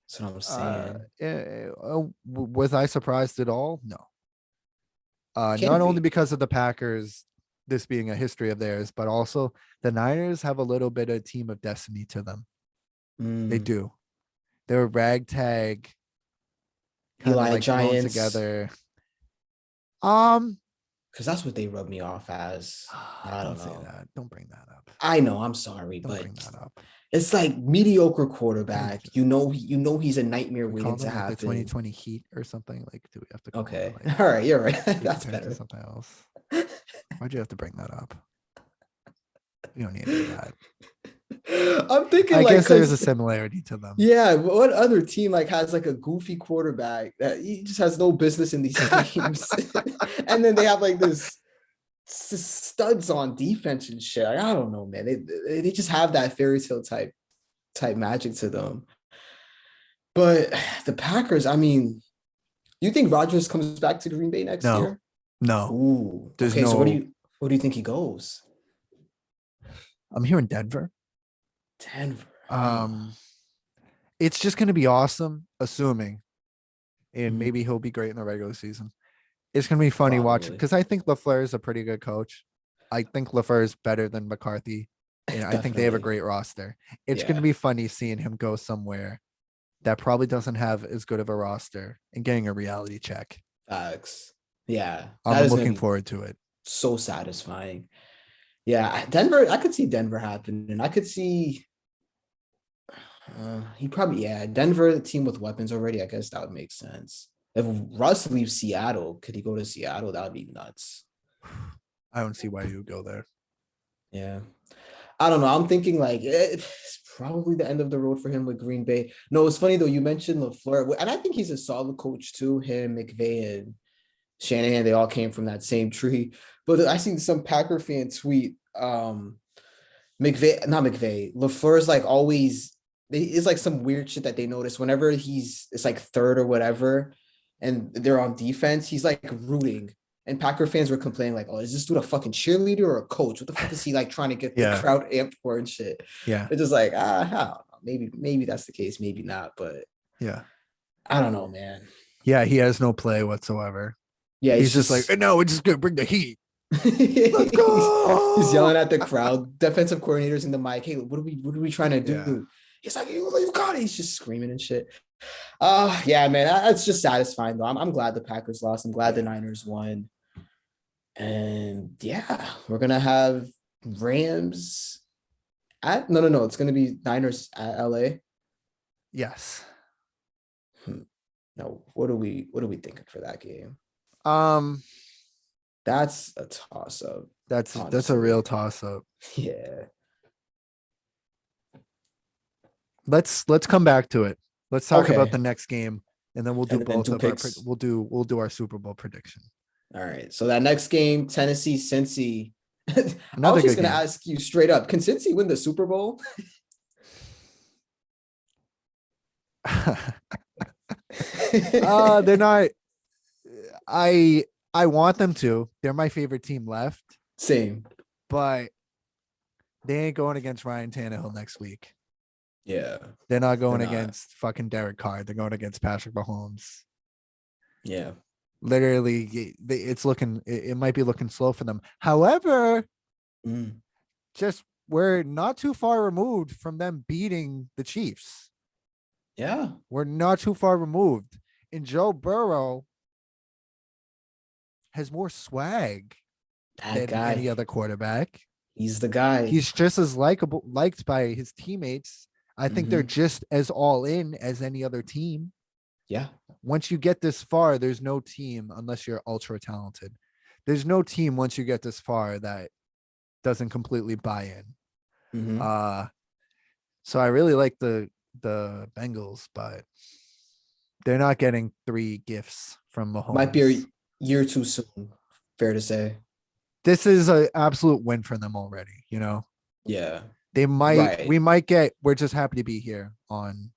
That's what I'm saying. Was I surprised at all? No. Not Can't only be. because of the Packers, this being a history of theirs, but also the Niners have a little bit of team of destiny to them. They Mm. do. They're ragtag, kind of Eli like thrown Giants. together. Um, Because that's what they rub me off as. I don't don't say know. that. Don't bring that up. I know. I'm sorry, Don't but bring that up. it's like mediocre Hey, quarterback. just You know he's a nightmare we waiting call to them like the happen. 2020 Heat or something. Like, do we have to call them Okay. like All right. You're right. be That's compared to better. something else? Why'd you have to bring that up? You don't need to do that. I'm thinking I like, guess there's because a similarity to them. yeah, what other team like has like a goofy quarterback that he just has no business in these games, and then they have like this studs on defense and shit. Like, I don't know, man. They just have that fairy tale type magic to them. But the Packers, I mean, you think Rodgers comes back to Green Bay next No, year? no, Ooh, there's okay. So no. where do you think he goes? I'm here in Denver. Denver. Um, it's just gonna be awesome, assuming, and Mhm. maybe he'll be great in the regular season. It's gonna be funny watching Probably. because I think LaFleur is a pretty good coach. I think LaFleur is better than McCarthy, and I think they have a Definitely. great roster. It's gonna Yeah. be funny seeing him go somewhere that probably doesn't have as good of a roster and getting a reality check. Facts. Yeah. That I'm is gonna looking be forward to it. so satisfying. Yeah, Denver, I could see Denver happening. I could see he probably, yeah, Denver, the team with weapons already. I guess that would make sense. If Russ leaves Seattle, could he go to Seattle? That would be nuts. I don't see why you would go there. Yeah. I don't know. I'm thinking like it's probably the end of the road for him with Green Bay. No, it's funny though. You mentioned LaFleur, and I think he's a solid coach too. Him, McVay, and Shanahan, they all came from that same tree. But I seen some Packer fan tweet. McVay, not McVay. LaFleur is like always. It's like some weird shit that they notice whenever it's like third or whatever, and they're on defense. He's like rooting, and Packer fans were complaining like, "Oh, is this dude a fucking cheerleader or a coach? What the fuck is he like trying to get the Yeah, crowd amped for and shit?" yeah, It's just like, I don't know. Maybe that's the case, maybe not, but yeah, I don't know, man. yeah. He has no play whatsoever. Yeah, He's it's just like, just no, we're just gonna bring the heat. Let's he's go. yelling at the crowd. Defensive coordinators in the mic. Hey, what are we trying to Yeah, do? He's like, you got it. He's just screaming and shit. Yeah, man. That's just satisfying though. I'm glad the Packers lost. I'm glad the yeah. Niners won. And yeah, we're gonna have Rams No. It's gonna be Niners at LA. Yes. No, what are we thinking for that game? Um, That's a toss up, that's a real honestly. toss up. Yeah. Let's come back to it. Let's talk about Okay. the next game, and then we'll do And then both do of our picks. we'll do our Super Bowl prediction. All right. So that next game, Tennessee, Cincy. I was Another just good gonna game. ask you straight up: can Cincy win the Super Bowl? They're not. I I want them to. They're my favorite team left, Same. but they ain't going against Ryan Tannehill next week. Yeah. They're not They're going not. against fucking Derek Carr. They're going against Patrick Mahomes. Yeah. Literally, it's looking. It might be looking slow for them. However, Mm. just we're not too far removed from them beating the Chiefs. Yeah. We're not too far removed. And Joe Burrow has more swag That than any guy. other quarterback. He's the guy. He's just as liked by his teammates. I think they're Mm-hmm. just as all in as any other team. Yeah. Once you get this far, there's no team unless you're ultra talented. There's no team once you get this far that doesn't completely buy in. Mm-hmm. So I really like the Bengals, but they're not getting 3 gifts from Might be Mahomes. a year too soon. Fair to say. This is an absolute win for them already. Yeah. We Right. might get, we're just happy to be here on,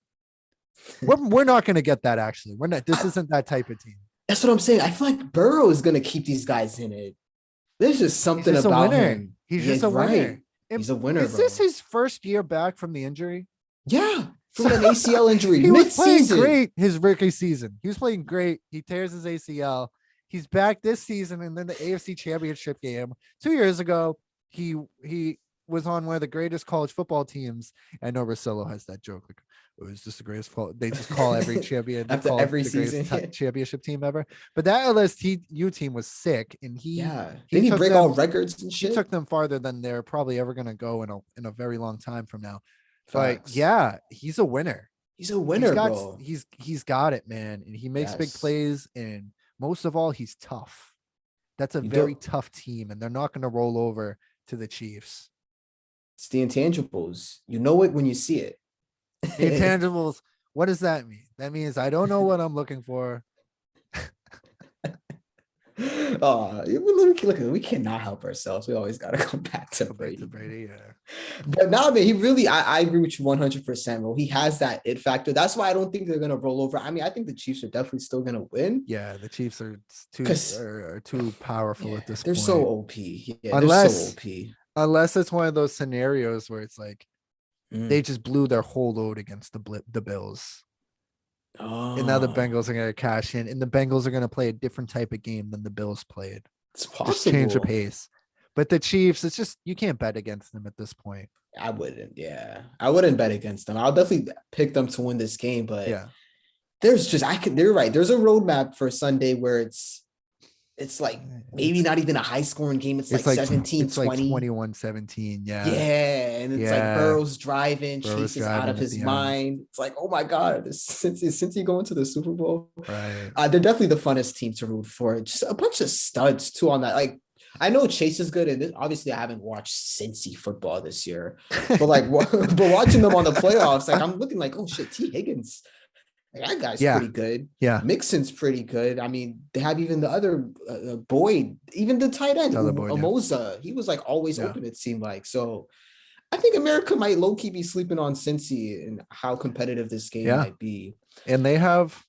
we're not going to get that actually. We're not, this I, isn't that type of team. that's what I'm saying. I feel like Burrow is gonna keep these guys in it. There's just He's something just a about winner. him. He's Yeah, just a right. winner. He's a winner, Is this bro. his first year back from the injury? Yeah. From So an ACL injury he was playing mid-season. great his rookie season. He was playing great. He tears his ACL. He's back this season, and then the AFC Championship game 2 years ago, he was on one of the greatest college football teams. I know Rosillo has that joke like, it was just the greatest. They just call every champion. They After call it every the greatest season. championship team ever. But that LSU team was sick, and Yeah. he Didn't he took break all them. records and He shit? took them farther than they're probably ever going to go in a very long time from now. But Facts. yeah, he's a winner. He's a winner, bro. He's got it, man, and he makes big Yes. plays, and most of all, he's tough. That's a You very do. tough team, and they're not going to roll over to the Chiefs. It's the intangibles. You know it when you see it. The intangibles. What does that mean? That means I don't know what I'm looking for. We cannot help ourselves. We always gotta come back to Go back to Brady. Brady. Yeah. But now, man, he really, I agree with you 100%, bro. He has that it factor. That's why I don't think they're gonna roll over. I mean, I think the Chiefs are definitely still gonna win Yeah, the Chiefs are because too powerful yeah, at this they're so point. OP. Yeah, they're so Unless OP. unless it's one of those scenarios where it's like they Mm. just blew their whole load against the Bills. And now the Oh, Bengals are going to cash in, and the Bengals are going to play a different type of game than the Bills played. it's Just change the possible. pace. But the Chiefs, it's just you can't bet against them at this point. I wouldn't. Yeah, I wouldn't bet against them. I'll definitely pick them to win this game, but Yeah, there's just I could. They're right. There's a roadmap for Sunday where it's like maybe it's not even a high scoring game. It's like it's like 17, it's like 20. 21-17. Yeah, Yeah. And it's like yeah. Burrow's driving, Burrow's Chase is out of driving at his the end. mind. It's like, oh my God, since he going to the Super Bowl, Right. they're definitely the funnest team to root for. Just a bunch of studs too on that. Like, I know Chase is good, and obviously I haven't watched Cincy football this year, but like, but watching them on the playoffs, like I'm looking like, oh shit, T Higgins, like, that guy's Yeah, pretty good. yeah. Mixon's pretty good. I mean, they have even the other Boyd, even the tight end, Tyler Boyd. Yeah, Amoza. He was like always yeah, open, it seemed like. So I think America might low key be sleeping on Cincy and how competitive this game yeah. might be. And they have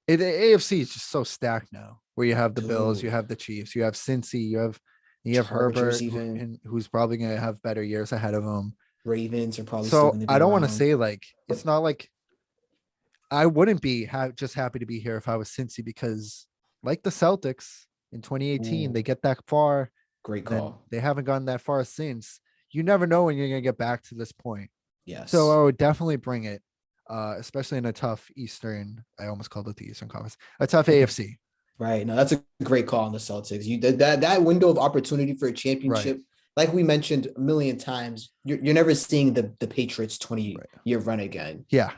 the AFC is just so stacked now. Where you have the Bills, you Dude, have the Chiefs, you have Cincy, you have Chargers, Herbert, even who's probably going to have better years ahead of him. Ravens are probably still So going to I be don't want to around. say like it's not like I wouldn't be just happy to be here if I was Cincy because like the Celtics in 2018, Ooh, they get that far, great and then call. they haven't gone that far since. You never know when you're going to get back to this point. So Yes. I would definitely bring it, especially in a tough Eastern. I almost called it the Eastern Conference, a tough AFC. Right. No, that's a great call on the Celtics. You that window of opportunity for a Right. championship like we mentioned a million times, you're never seeing the Patriots 20-year run again. Yeah.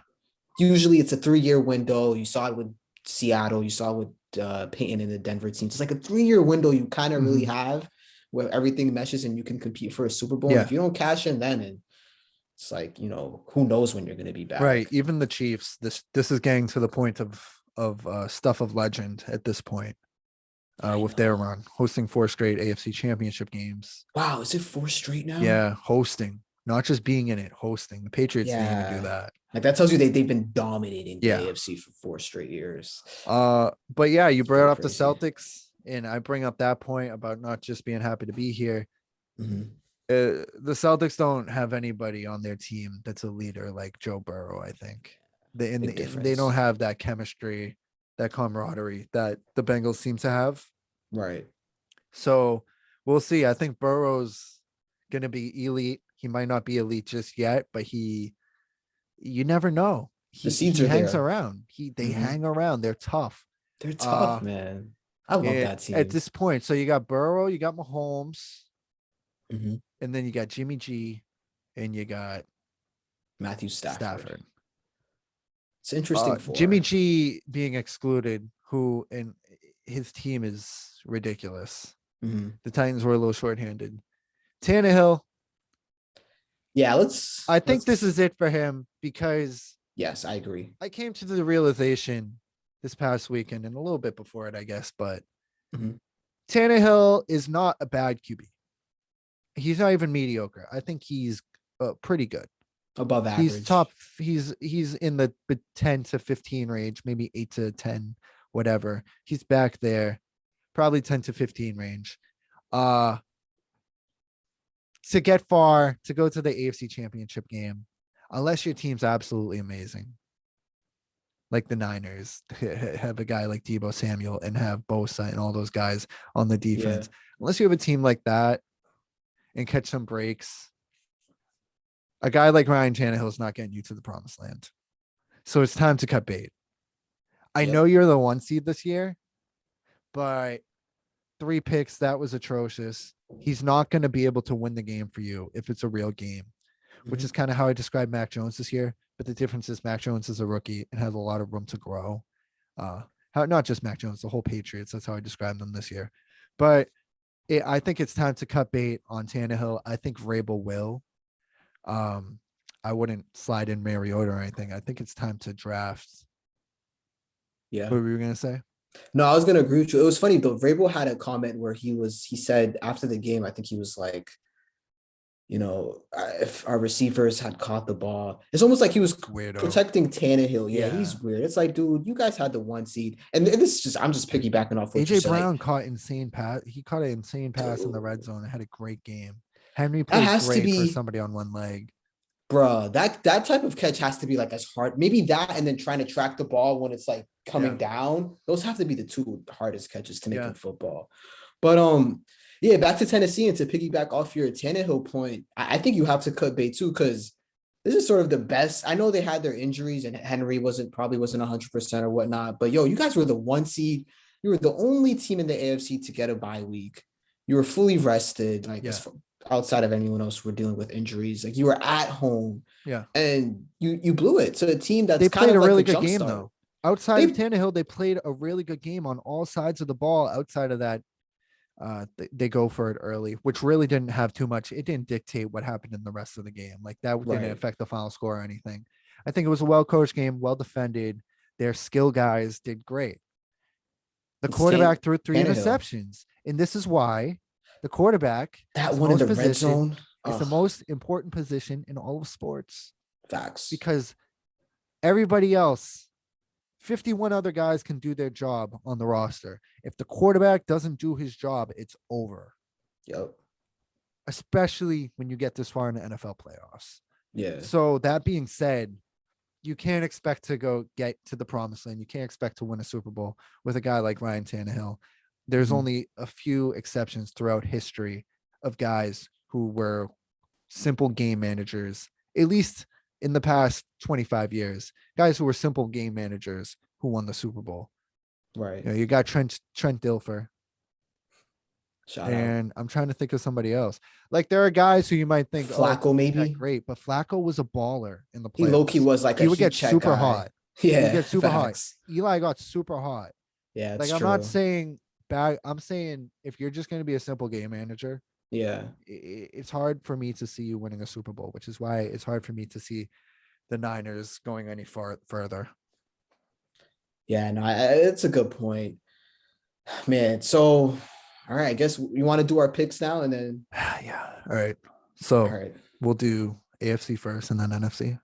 Usually it's a 3-year window. You saw it with Seattle. You saw it with Peyton and the Denver teams. It's like a 3-year window you kind of really have where everything meshes and you can compete for a Super Bowl. And if you don't cash in then, and it's like, who knows when you're going to be back. Right. Even the Chiefs, this is getting to the point of stuff of legend at this point. With their run, hosting 4 straight AFC championship games. Wow, is it 4 straight now? Yeah, hosting, not just being in it, hosting. The Patriots didn't even do that. Like that tells you they've been dominating the AFC for 4 straight years. But yeah, you brought up the Celtics, and I bring up that point about not just being happy to be here. The Celtics don't have anybody on their team that's a leader like Joe Burrow. I think they don't have that chemistry, that camaraderie that the Bengals seem to have. Right. So we'll see. I think Burrow's going to be elite. He might not be elite just yet, but you never know. He hangs around. They hang around. They're tough. They're tough, man. I love that team. At this point, so you got Burrow, you got Mahomes, and then you got Jimmy G, and you got Matthew Stafford. It's interesting. Jimmy G being excluded, who and his team is ridiculous. The Titans were a little shorthanded. Tannehill. Yeah, I think this is it for him because. Yes, I agree. I came to the realization this past weekend and a little bit before it, I guess, but Tannehill is not a bad QB. He's not even mediocre. I think he's pretty good. Above average. He's top. He's in the 10 to 15 range, maybe 8 to 10, whatever. He's back there, probably 10 to 15 range. To get far, to go to the AFC Championship game, unless your team's absolutely amazing, like the Niners have a guy like Deebo Samuel and have Bosa and all those guys on the defense. Unless you have a team like that and catch some breaks, a guy like Ryan Tannehill is not getting you to the promised land. So it's time to cut bait. I know you're the 1 seed this year, but 3 picks, that was atrocious. He's not going to be able to win the game for you if it's a real game, which is kind of how I described Mac Jones this year. But the difference is Mac Jones is a rookie and has a lot of room to grow. Not just Mac Jones, the whole Patriots. That's how I described them this year. But I think it's time to cut bait on Tannehill. I think Vrabel will. I wouldn't slide in Mariota or anything. I think it's time to draft. Yeah. What were you going to say? No, I was going to agree with you. It was funny though. Vrabel had a comment where he said after the game, I think he was like, if our receivers had caught the ball, it's almost like he was protecting Tannehill. Yeah, he's weird. It's like, dude, you guys had the 1 seed. And this is I'm just piggybacking off what AJ Brown caught insane pass. He caught an insane pass in the red zone and had a great game. Henry played great for somebody on one leg. Bruh, that type of catch has to be like as hard. Maybe that and then trying to track the ball when it's like coming down. Those have to be the 2 hardest catches to make in football. But back to Tennessee and to piggyback off your Tannehill point, I think you have to cut bait too, because this is sort of the best. I know they had their injuries and Henry probably wasn't 100% or whatnot, but you guys were the 1 seed. You were the only team in the AFC to get a bye week. You were fully rested. Outside of anyone else who were dealing with injuries, like you were at home, and you blew it to a team that's played a really good game though. Outside of Tannehill, they played a really good game on all sides of the ball. Outside of that, they go for it early, which really didn't have too much. It didn't dictate what happened in the rest of the game. Like that didn't affect the final score or anything. I think it was a well-coached game, well defended. Their skill guys did great. The quarterback threw 3 interceptions, and this is why. The quarterback, that one in the red zone, is the most important position in all of sports. Facts. Because everybody else, 51 other guys can do their job on the roster. If the quarterback doesn't do his job, it's over. Yep. Especially when you get this far in the NFL playoffs. Yeah. So that being said, you can't expect to get to the promised land. You can't expect to win a Super Bowl with a guy like Ryan Tannehill. There's only a few exceptions throughout history of guys who were simple game managers, at least in the past 25 years, guys who were simple game managers who won the Super Bowl. Right. You got Trent Dilfer. Shout out. And I'm trying to think of somebody else. Like there are guys who you might think, oh, Flacco, that maybe. great, but Flacco was a baller in the He low-key playoffs. was like a He would heat get check super guy. hot. He would Yeah, get super hot. facts. Eli got super hot. Yeah, Like it's I'm not true. saying bad. I'm saying if you're just going to be a simple game manager, Yeah. it's hard for me to see you winning a Super Bowl, which is why it's hard for me to see the Niners going any further. Yeah, no, it's a good point. Man, so all right, I guess we want to do our picks now and then Yeah. All right. all So right. we'll do AFC first and then NFC.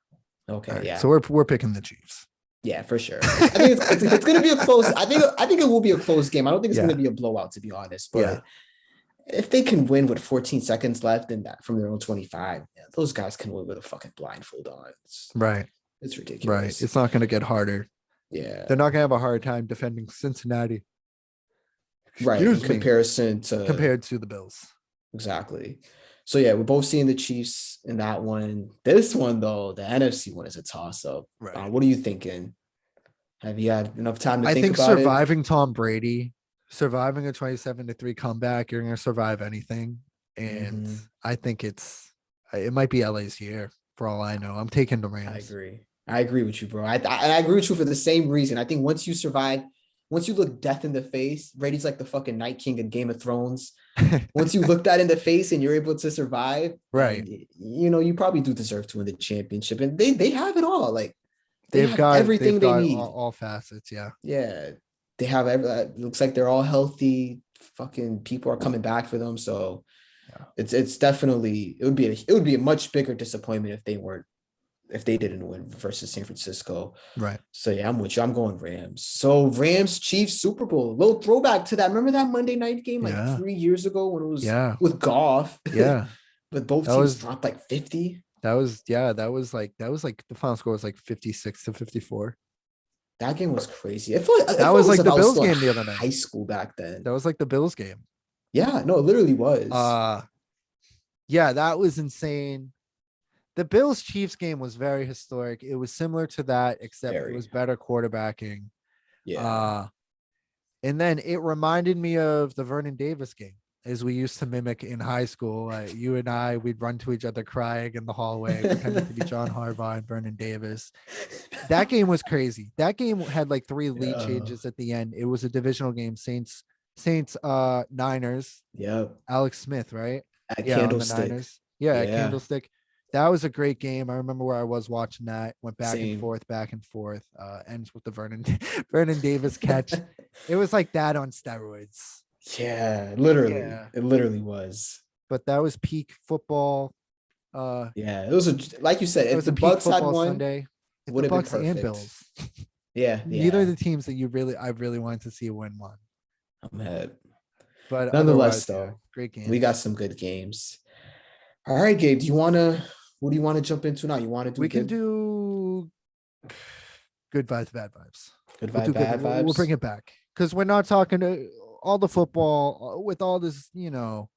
All Okay, right. yeah. So we're picking the Chiefs. Yeah, for sure. I think it's gonna be a close. I think it will be a close game. I don't think it's Yeah. gonna be a blowout, to be honest. But Yeah. if they can win with 14 seconds left and that from their own 25, yeah, those guys can win with a fucking blindfold on. Right. It's Right. ridiculous. It's not going to get harder. Yeah. They're not going to have a hard time defending Cincinnati. Right. In Excuse me. comparison to Compared to the Bills. exactly. So yeah, we're both seeing the Chiefs in that one. This one though, the NFC one is a toss-up. Right. What are you thinking? Have you had enough time to I think think about it? surviving Tom Brady, surviving a 27-3 comeback, you're going to survive anything. And I think it might be LA's year for all I know. I'm taking the Rams. I agree with you, bro. I agree with you for the same reason. I think once you survive, once you look death in the face, Brady's like the fucking Night King in Game of Thrones. Once you look that in the face and you're able to survive, right? You probably do deserve to win the championship, and they have it all. Like they've got everything they need, all facets. Yeah, yeah. They have it looks like they're all healthy. Fucking people are coming back for them, so yeah. It's definitely it would be a much bigger disappointment if they didn't win versus San Francisco. Right. So yeah, I'm with you. I'm going Rams. So Rams Chiefs Super Bowl. Little throwback to that. Remember that Monday night game like 3 years ago when it was with Goff? Yeah. But both teams dropped like 50. That was like the final score was like 56-54. That game was crazy. I feel like that was like the Bills game the other night. High school back then. That was like the Bills game. Yeah, no, it literally was. Yeah, that was insane. The Bills Chiefs game was very historic. It was similar to that, except it was better quarterbacking. Yeah. And then it reminded me of the Vernon Davis game, as we used to mimic in high school. You and I, we'd run to each other crying in the hallway, pretending to be John Harbaugh and Vernon Davis. That game was crazy. That game had like 3 lead changes at the end. It was a divisional game. Saints, Niners. Yep. Alex Smith, right? At Candlestick. At Candlestick. That was a great game. I remember where I was watching that. Went back and forth. Ends with the Vernon Davis catch. It was like that on steroids. Yeah, literally. Yeah. It literally was. But that was peak football. It was like you said, if the Bucks had won Sunday, would have been perfect. And Bills. Yeah. Neither of the teams that I really wanted to see win one. I'm ahead. But nonetheless, though, great game. We got some good games. All right, Gabe. What do you want to jump into now? You want to do? We can do good vibes, bad vibes. Good vibes, bad vibes. We'll bring it back because we're not talking to all the football with all this. The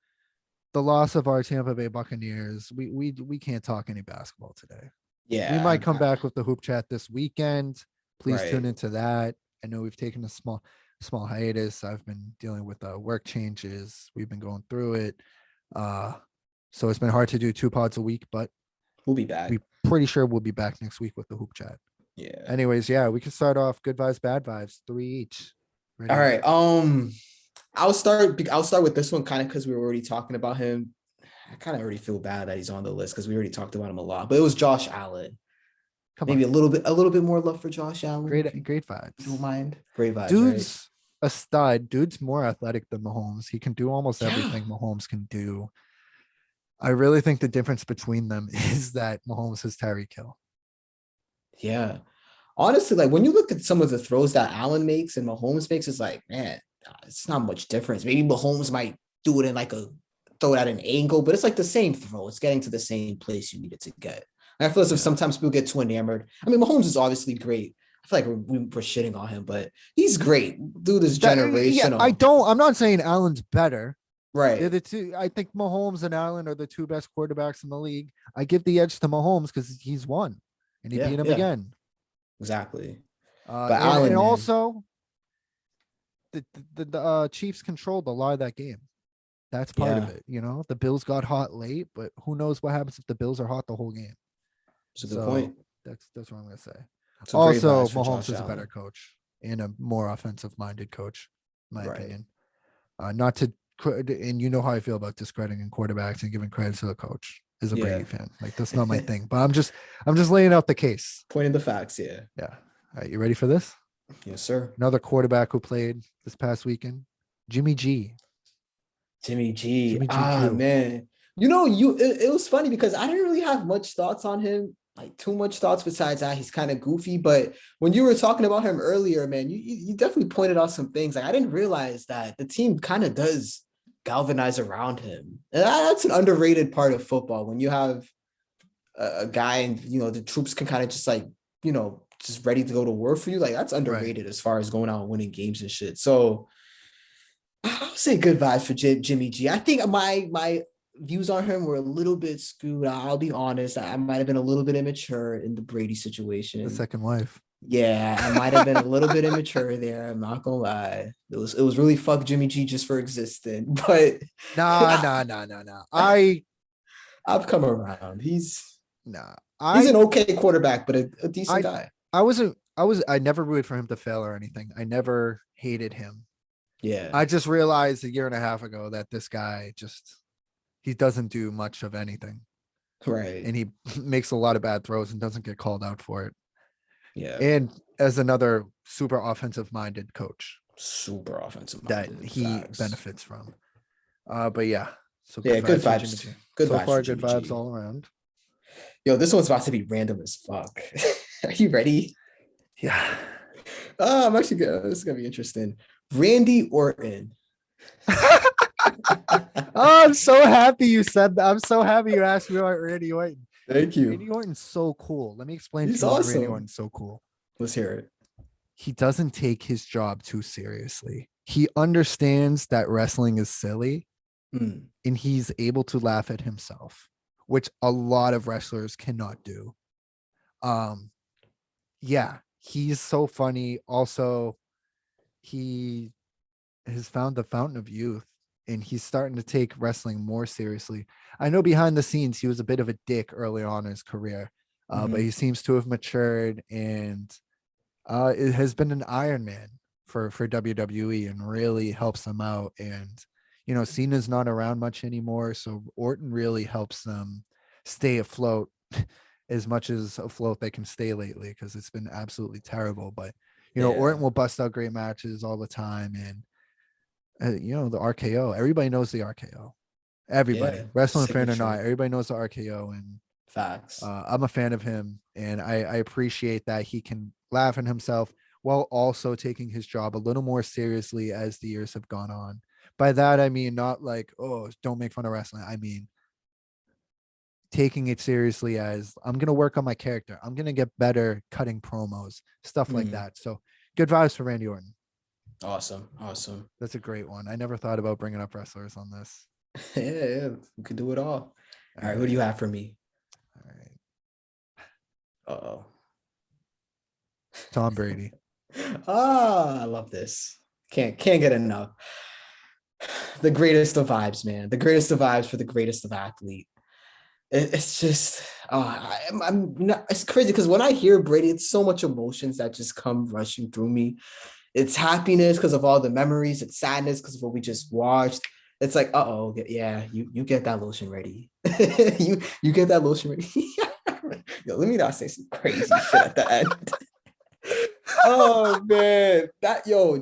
loss of our Tampa Bay Buccaneers. We can't talk any basketball today. Yeah, we might come back with the hoop chat this weekend. Please tune into that. I know we've taken a small hiatus. I've been dealing with work changes. We've been going through it. So it's been hard to do 2 pods a week, but we'll be back. We're pretty sure we'll be back next week with the hoop chat. Yeah. Anyways, we can start off good vibes, bad vibes, 3 each. Ready? All right. I'll start with this one kind of because we were already talking about him. I kind of already feel bad that he's on the list because we already talked about him a lot. But it was Josh Allen. Maybe a little bit more love for Josh Allen. Great vibes. You don't mind? Great vibes. Dude's a stud. Dude's more athletic than Mahomes. He can do almost everything Mahomes can do. I really think the difference between them is that Mahomes has Tyreek Hill. Yeah. Honestly, like when you look at some of the throws that Allen makes and Mahomes makes, it's like, man, it's not much difference. Maybe Mahomes might do it in like throw it at an angle, but it's like the same throw. It's getting to the same place you need it to get. And I feel as if sometimes people get too enamored. I mean, Mahomes is obviously great. I feel like we're shitting on him, but he's great. Dude is generational. I'm not saying Allen's better. Right. They're the two. I think Mahomes and Allen are the 2 best quarterbacks in the league. I give the edge to Mahomes because he's won and he beat him again. Exactly. But Allen, and also the Chiefs controlled a lot of that game. That's part of Yeah, it. The Bills got hot late, but who knows what happens if the Bills are hot the whole game. it's a good So point. that's what I'm gonna say. So great Also, vibes for Mahomes Josh is a better Allen. coach and a more offensive-minded coach, in my Right. opinion. Not to, and you know how I feel about discrediting quarterbacks and giving credit to the coach. As a Yeah. Brady fan, like that's not my thing. But I'm just laying out the case. Pointing the facts. Yeah. Yeah. All right, you ready for this? Yes, sir. Another quarterback who played this past weekend, Jimmy G. Jimmy G. Jimmy Ah, GQ. man. It was funny because I didn't really have much thoughts on him, like too much thoughts besides that he's kind of goofy. But when you were talking about him earlier, man, you definitely pointed out some things. Like I didn't realize that the team kind of does galvanize around him. And that's an underrated part of football when you have a guy and the troops can kind of just like, just ready to go to war for you. Like that's Right. underrated as far as going out and winning games and shit. So I'll say good vibes for Jimmy G. I think my views on him were a little bit skewed. I'll be honest. I might have been a little bit immature in the Brady The situation. second wife. Yeah, I might have been a little bit immature there. I'm not gonna lie. It was really fuck Jimmy G just for existing. But Nah, nah, nah, nah, nah. I've come around. Nah. He's an okay quarterback, but a decent I, guy. I never rooted for him to fail or anything. I never hated him. Yeah, I just realized a year and a half ago that this guy he doesn't do much of anything, right. and he makes a lot of bad throws and doesn't get called out for it. Yeah, And as another super offensive minded coach super offensive that minded. he Facts. benefits from. But yeah, so good Yeah, good vibes for Jimmy vibes. G. Good So vibes for far, good Jimmy vibes G. all around. Yo, this one's about to be random as fuck. Are you ready? Yeah. I'm actually good. This is gonna be interesting. Randy Orton. Oh, I'm so happy you said that. I'm so happy you asked me about Randy Orton. Thank you. Randy Orton's so cool. Let me explain to He's you why Randy awesome. Orton's so cool. Let's hear it. He doesn't take his job too seriously. He understands that wrestling is silly Mm, and he's able to laugh at himself, which a lot of wrestlers cannot do. Um, yeah, he's so funny. Also, he has found the fountain of youth and he's starting to take wrestling more seriously. I know behind the scenes he was a bit of a dick early on in his career, but he mhm. seems to have matured and it has been an Iron Man for WWE and really helps them out. And Cena's not around much anymore, so Orton really helps them stay afloat as much as afloat they can stay lately because it's been absolutely terrible. But Yeah, Orton will bust out great matches all the time, and the RKO. Everybody knows the RKO. Everybody, yeah. wrestling fan or not, Signature everybody knows the RKO, and facts. I'm a fan of him, and I appreciate that he can laugh at himself while also taking his job a little more seriously as the years have gone on. By that, I mean not like, oh, don't make fun of wrestling. I mean taking it seriously as I'm going to work on my character. I'm going to get better cutting promos, stuff like Mm, that. So good vibes for Randy Orton. awesome. Awesome. That's a great one. I never thought about bringing up wrestlers on this. Yeah, yeah. We could do it all. All All right, who do you right. have for me? All right. Uh-oh. Tom Brady. I love this. Can't get enough. The greatest of vibes, man. The greatest of vibes for the greatest of athlete. It's just I'm not, it's crazy because when I hear Brady, it's so much emotions that just come rushing through me. It's happiness because of all the memories, it's sadness because of what we just watched. It's like, uh-oh, yeah, you get that lotion ready. you get that lotion ready. Yo, let me not say some crazy shit at the end. Oh man,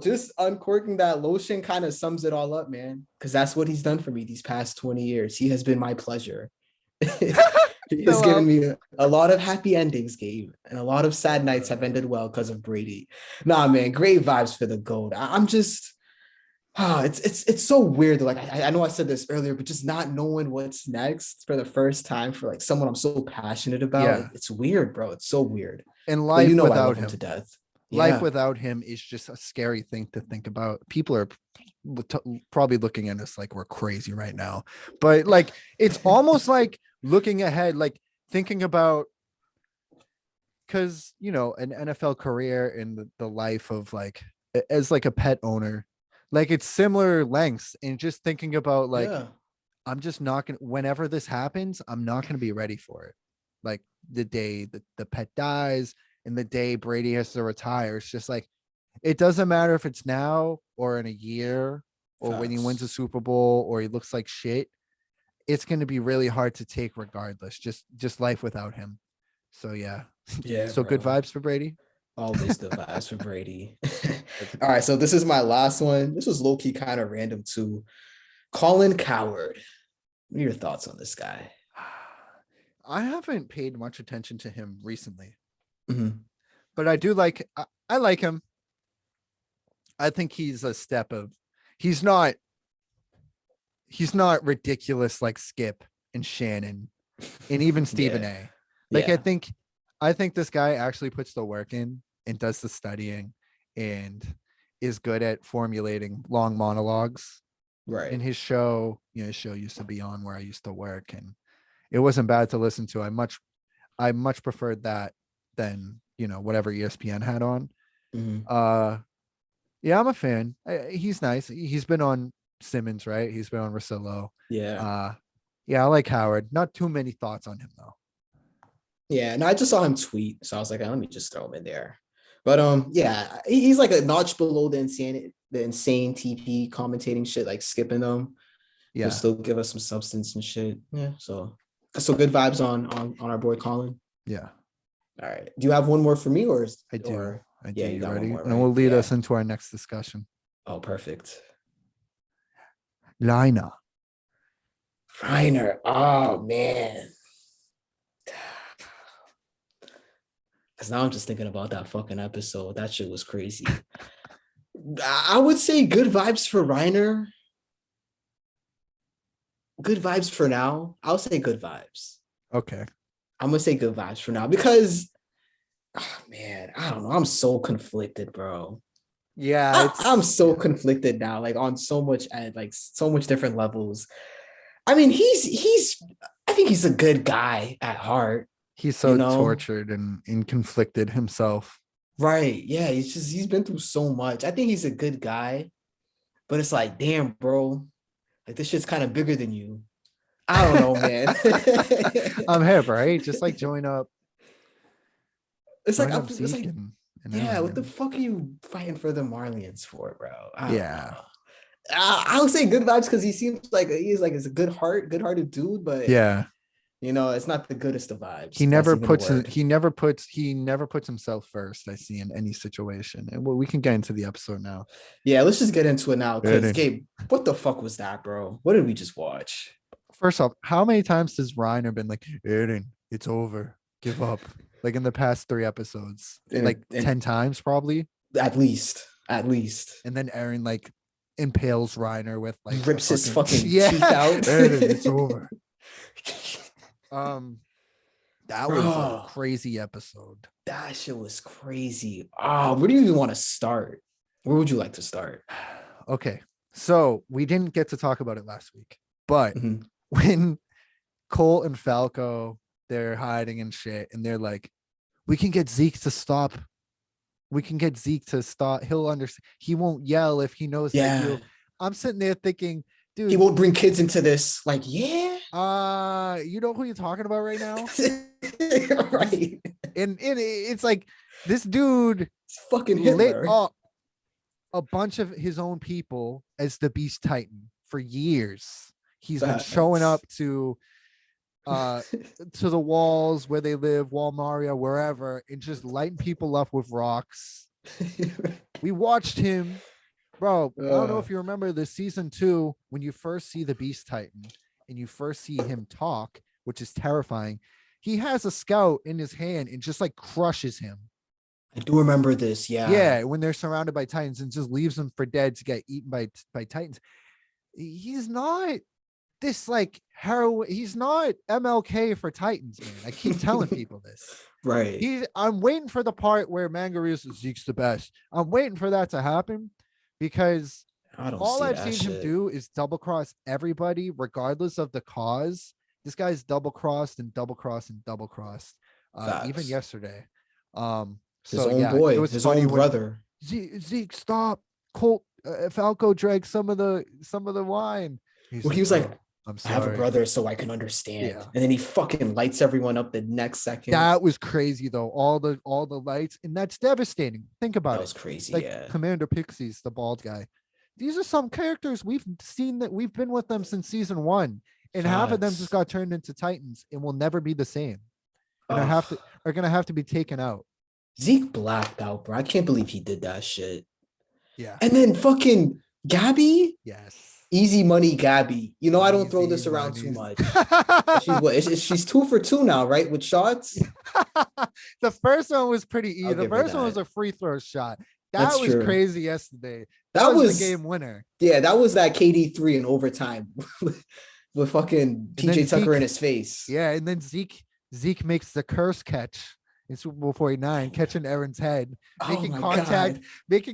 just uncorking that lotion kind of sums it all up, man. Because that's what he's done for me these past 20 years. He has been my pleasure. He has Chill given out. me a lot of happy endings, Gabe, and a lot of sad nights have ended well because of Brady. Nah, man, great vibes for the gold. I'm just, it's so weird. Like I know I said this earlier, but just not knowing what's next for the first time for like someone I'm so passionate about. Yeah. It's weird, bro. It's so weird. And But you life know I without love him to him. death. Life Yeah. without him is just a scary thing to think about. People are probably looking at us like we're crazy right now. But like it's almost like looking ahead, like thinking about because an NFL career and the life of like as like a pet owner, Like it's similar lengths, and just thinking about like Yeah. I'm just not gonna. Whenever this happens, I'm not gonna be ready for it. Like the day that the pet dies and the day Brady has to retire, it's just like it doesn't matter if it's now or in a year or when he wins a Facts. Super Bowl or he looks like shit. It's going to be really hard to take regardless. Just life without him. So yeah. Yeah, So good bro. vibes for Brady. Always good vibes for Brady. That's All right, so this is my last one. This was low key kind of random too. Colin Coward. What are your thoughts on this guy? I haven't paid much attention to him recently, Mhm. but I do like I like him. I think he's a step of he's not he's not ridiculous like Skip and Shannon and even Stephen Yeah, A. Like yeah, I think this guy actually puts the work in and does the studying and is good at formulating long monologues. In right. his show, his show used to be on where I used to work, and it wasn't bad to listen to. I much preferred that than whatever ESPN had on. Mhm. Uh, yeah, I'm a fan. He's nice. He's been on Simmons, right? He's been on Rosillo. Yeah, Uh, yeah, I like Howard. Not too many thoughts on him though. yeah. And I just saw him tweet, so I was like, let me just throw him in there. But yeah, he's like a notch below the insane TP commentating shit, like skipping them. He'll Yeah, still give us some substance and shit. Yeah, so good vibes on our boy Colin. yeah, All right. Do you have one more for me, I do. or I do. yeah, you You got one ready? more, And right? we'll lead Yeah. us into our next discussion. Oh, perfect. Lina. Reiner. Oh man. Because now I'm just thinking about that fucking episode. That shit was crazy. I would say good vibes for Reiner. Good vibes for now. I'll say good vibes. Okay. I'm gonna say good vibes for now because, oh, man, I don't know. I'm so conflicted, bro. Yeah, I'm it's so conflicted now, like on so much at like so much different levels. I mean, he's I think he's a good guy at heart, he's you so know? tortured and conflicted himself. Right. Yeah, he's been through so much. I think he's a good guy, but it's like, damn, bro, like this shit's kind of bigger than you. I don't know, man. I'm hip, right? Just like It's like join up it's Zeke like, and yeah, Aaron what the and fuck are you fighting for the Marlians for, bro? I don't yeah. know. I would say good vibes because he seems like he's a good-hearted dude, but Yeah. it's not the goodest of vibes, He if that's never even a puts word. he never puts himself first, I see, in any situation. And we can get into the episode now. Yeah, let's just get into it now. Because Aaron. Gabe, what the fuck was that, bro? What did we just watch? First off, how many times has Reiner been like, Aaron, it's over. Give up. Like in the past 3 episodes. Like And 10 times probably. at least And then Aaron like impales Reiner with like a rips his fucking fucking yeah, teeth out. Aaron, it's over. Um, that was a Bro, crazy episode. that shit was crazy. Where do you even want to start? Where would you like to start? Okay, so we didn't get to talk about it last week, but Mhm. when Cole and Falco they're hiding and shit, and they're like, "We can get Zeke to stop. We can get Zeke to stop. He'll understand. He won't yell if he knows that Yeah, you." I'm sitting there thinking, he dude, won't bring kids into this. Like, yeah, you know who you're talking about right now? This right. and it's like this dude It's fucking lit Hitler. up a bunch of his own people as the Beast Titan for years. He's been showing Facts. up uh to the walls where they live, Wall Maria, wherever, and just lighting people up with rocks. We watched him, bro. I don't know uh, if you remember the season 2 when you first see the Beast Titan and you first see him talk, which is terrifying. He has a scout in his hand and just like crushes him. I do remember this. Yeah. Yeah, when they're surrounded by Titans and just leaves them for dead to get eaten by Titans. He's not this like heroin. He's not MLK for Titans, man. I keep telling people this. Right. I'm waiting for the part where Mangareus is Zeke's the best. I'm waiting for that to happen because I don't all see I've that seen him shit. do is double cross everybody, regardless of the cause. This guy's double crossed and double crossed and double crossed. Even Facts. yesterday. His So own yeah, it boy, was his funny own when brother. Zeke stop. Colt Falco drank some of the wine. Where he was like, I'm I have a sorry. brother, so I can understand. Yeah. And then he fucking lights everyone up the next second. That was crazy though. All the lights, and that's devastating. Think about That it. was crazy. Like Yeah. Commander Pixies, the bald guy. These are some characters we've seen that we've been with them since season 1, and half of them just got turned into Titans and will never be the same. And are gonna have to be taken out. Zeke blacked out, bro. I can't believe he did that shit. Yeah. And then fucking Gabby. Yes. Easy money, Gabby. You know, I don't throw Easy this around too monies. much. She's what? She's 2 for 2 now, right? With shots. The first one was pretty easy. I'll The give her first one that. was a free throw shot. That That's was true. crazy yesterday. That was the game winner. Yeah, that was that KD 3 in overtime with fucking And then PJ Tucker Zeke- in his face. Yeah, and then Zeke makes the curse catch in Super Bowl 49, catching Aaron's head, making my contact,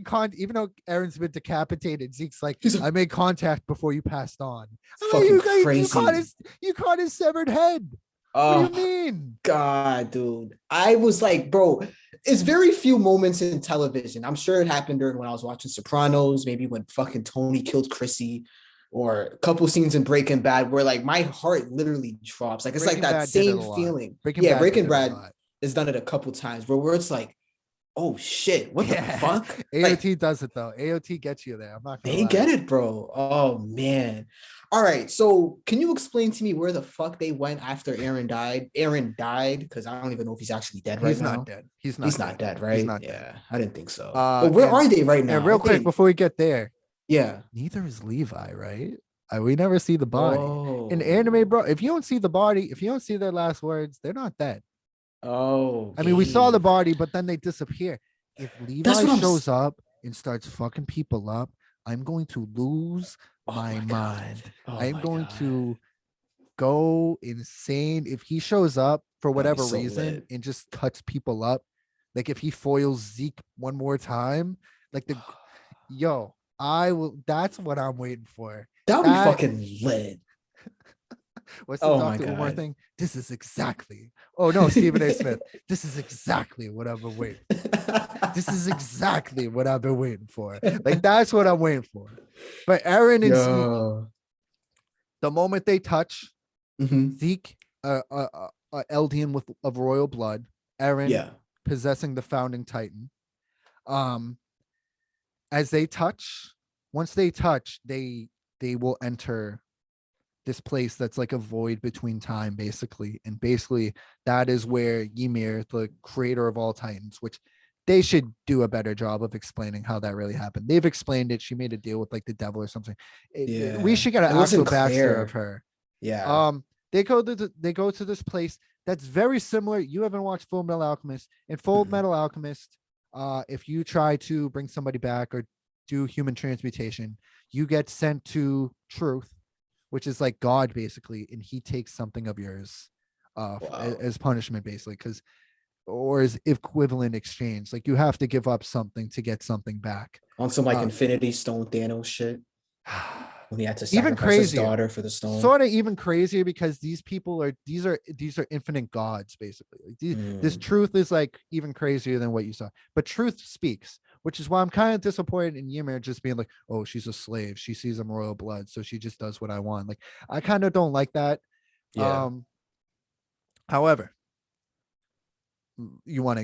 God. even though Aaron's been decapitated, Zeke's like, He's like, I made contact before you passed on. fucking crazy. You caught his severed head. Oh, What do you mean? God, dude. I was like, bro, it's very few moments in television. I'm sure it happened during when I was watching Sopranos, maybe when fucking Tony killed Chrissy, or a couple scenes in Breaking Bad where like my heart literally drops. Like it's Breaking like that Bad did it same a lot. feeling. Breaking Bad Breaking did it a Bad lot. has done it a couple times where it's like, oh shit, what the fuck? AOT Like, does it though. AOT gets you there. I'm not gonna they lie. get it, bro. Oh man. All right. So can you explain to me where the fuck they went after Aaron died? Aaron died because I don't even know if he's actually dead right now. He's not dead. He's not dead, right? He's not yeah, dead. I didn't think so. But where are they right now? And real quick before we get there, yeah, neither is Levi, right? We never see the body. Oh. In anime, bro, if you don't see the body, if you don't see their last words, they're not dead. Oh, I mean, we saw the body, but then they disappear. If Levi shows up and starts fucking people up, I'm going to lose my mind. I'm going to go insane if he shows up for whatever reason and just cuts people up. Like if he foils Zeke one more time, like I will. That's what I'm waiting for. That would be fucking lit. What's the Dr. Umar thing? This is exactly. Oh no, Stephen A. Smith. This is exactly what I've been waiting. This is exactly what I've been waiting for. Like that's what I'm waiting for. But Aaron and Zeke, the moment they touch, Zeke, Eldian of royal blood, Aaron possessing the founding Titan. As they touch, once they touch, they will enter this place that's like a void between time, basically. And basically that is where Ymir, the creator of all Titans, which they should do a better job of explaining how that really happened. They've explained it. She made a deal with like the devil or something. We should get an actual backstory of her. Yeah. They go to this place that's very similar. You haven't watched Full Metal Alchemist. In Full Metal Alchemist, if you try to bring somebody back or do human transmutation, you get sent to Truth, which is like God basically, and he takes something of yours as punishment basically, or as equivalent exchange. Like you have to give up something to get something back. On some like Infinity Stone Thanos shit. When he had to sacrifice even crazier, his daughter for the stone. Sort of even crazier because these are infinite gods basically. Like this Truth is like even crazier than what you saw. But Truth speaks, which is why I'm kind of disappointed in Ymir just being like, oh, she's a slave. She sees I'm royal blood, so she just does what I want. Like I kind of don't like that. Yeah. However, you want to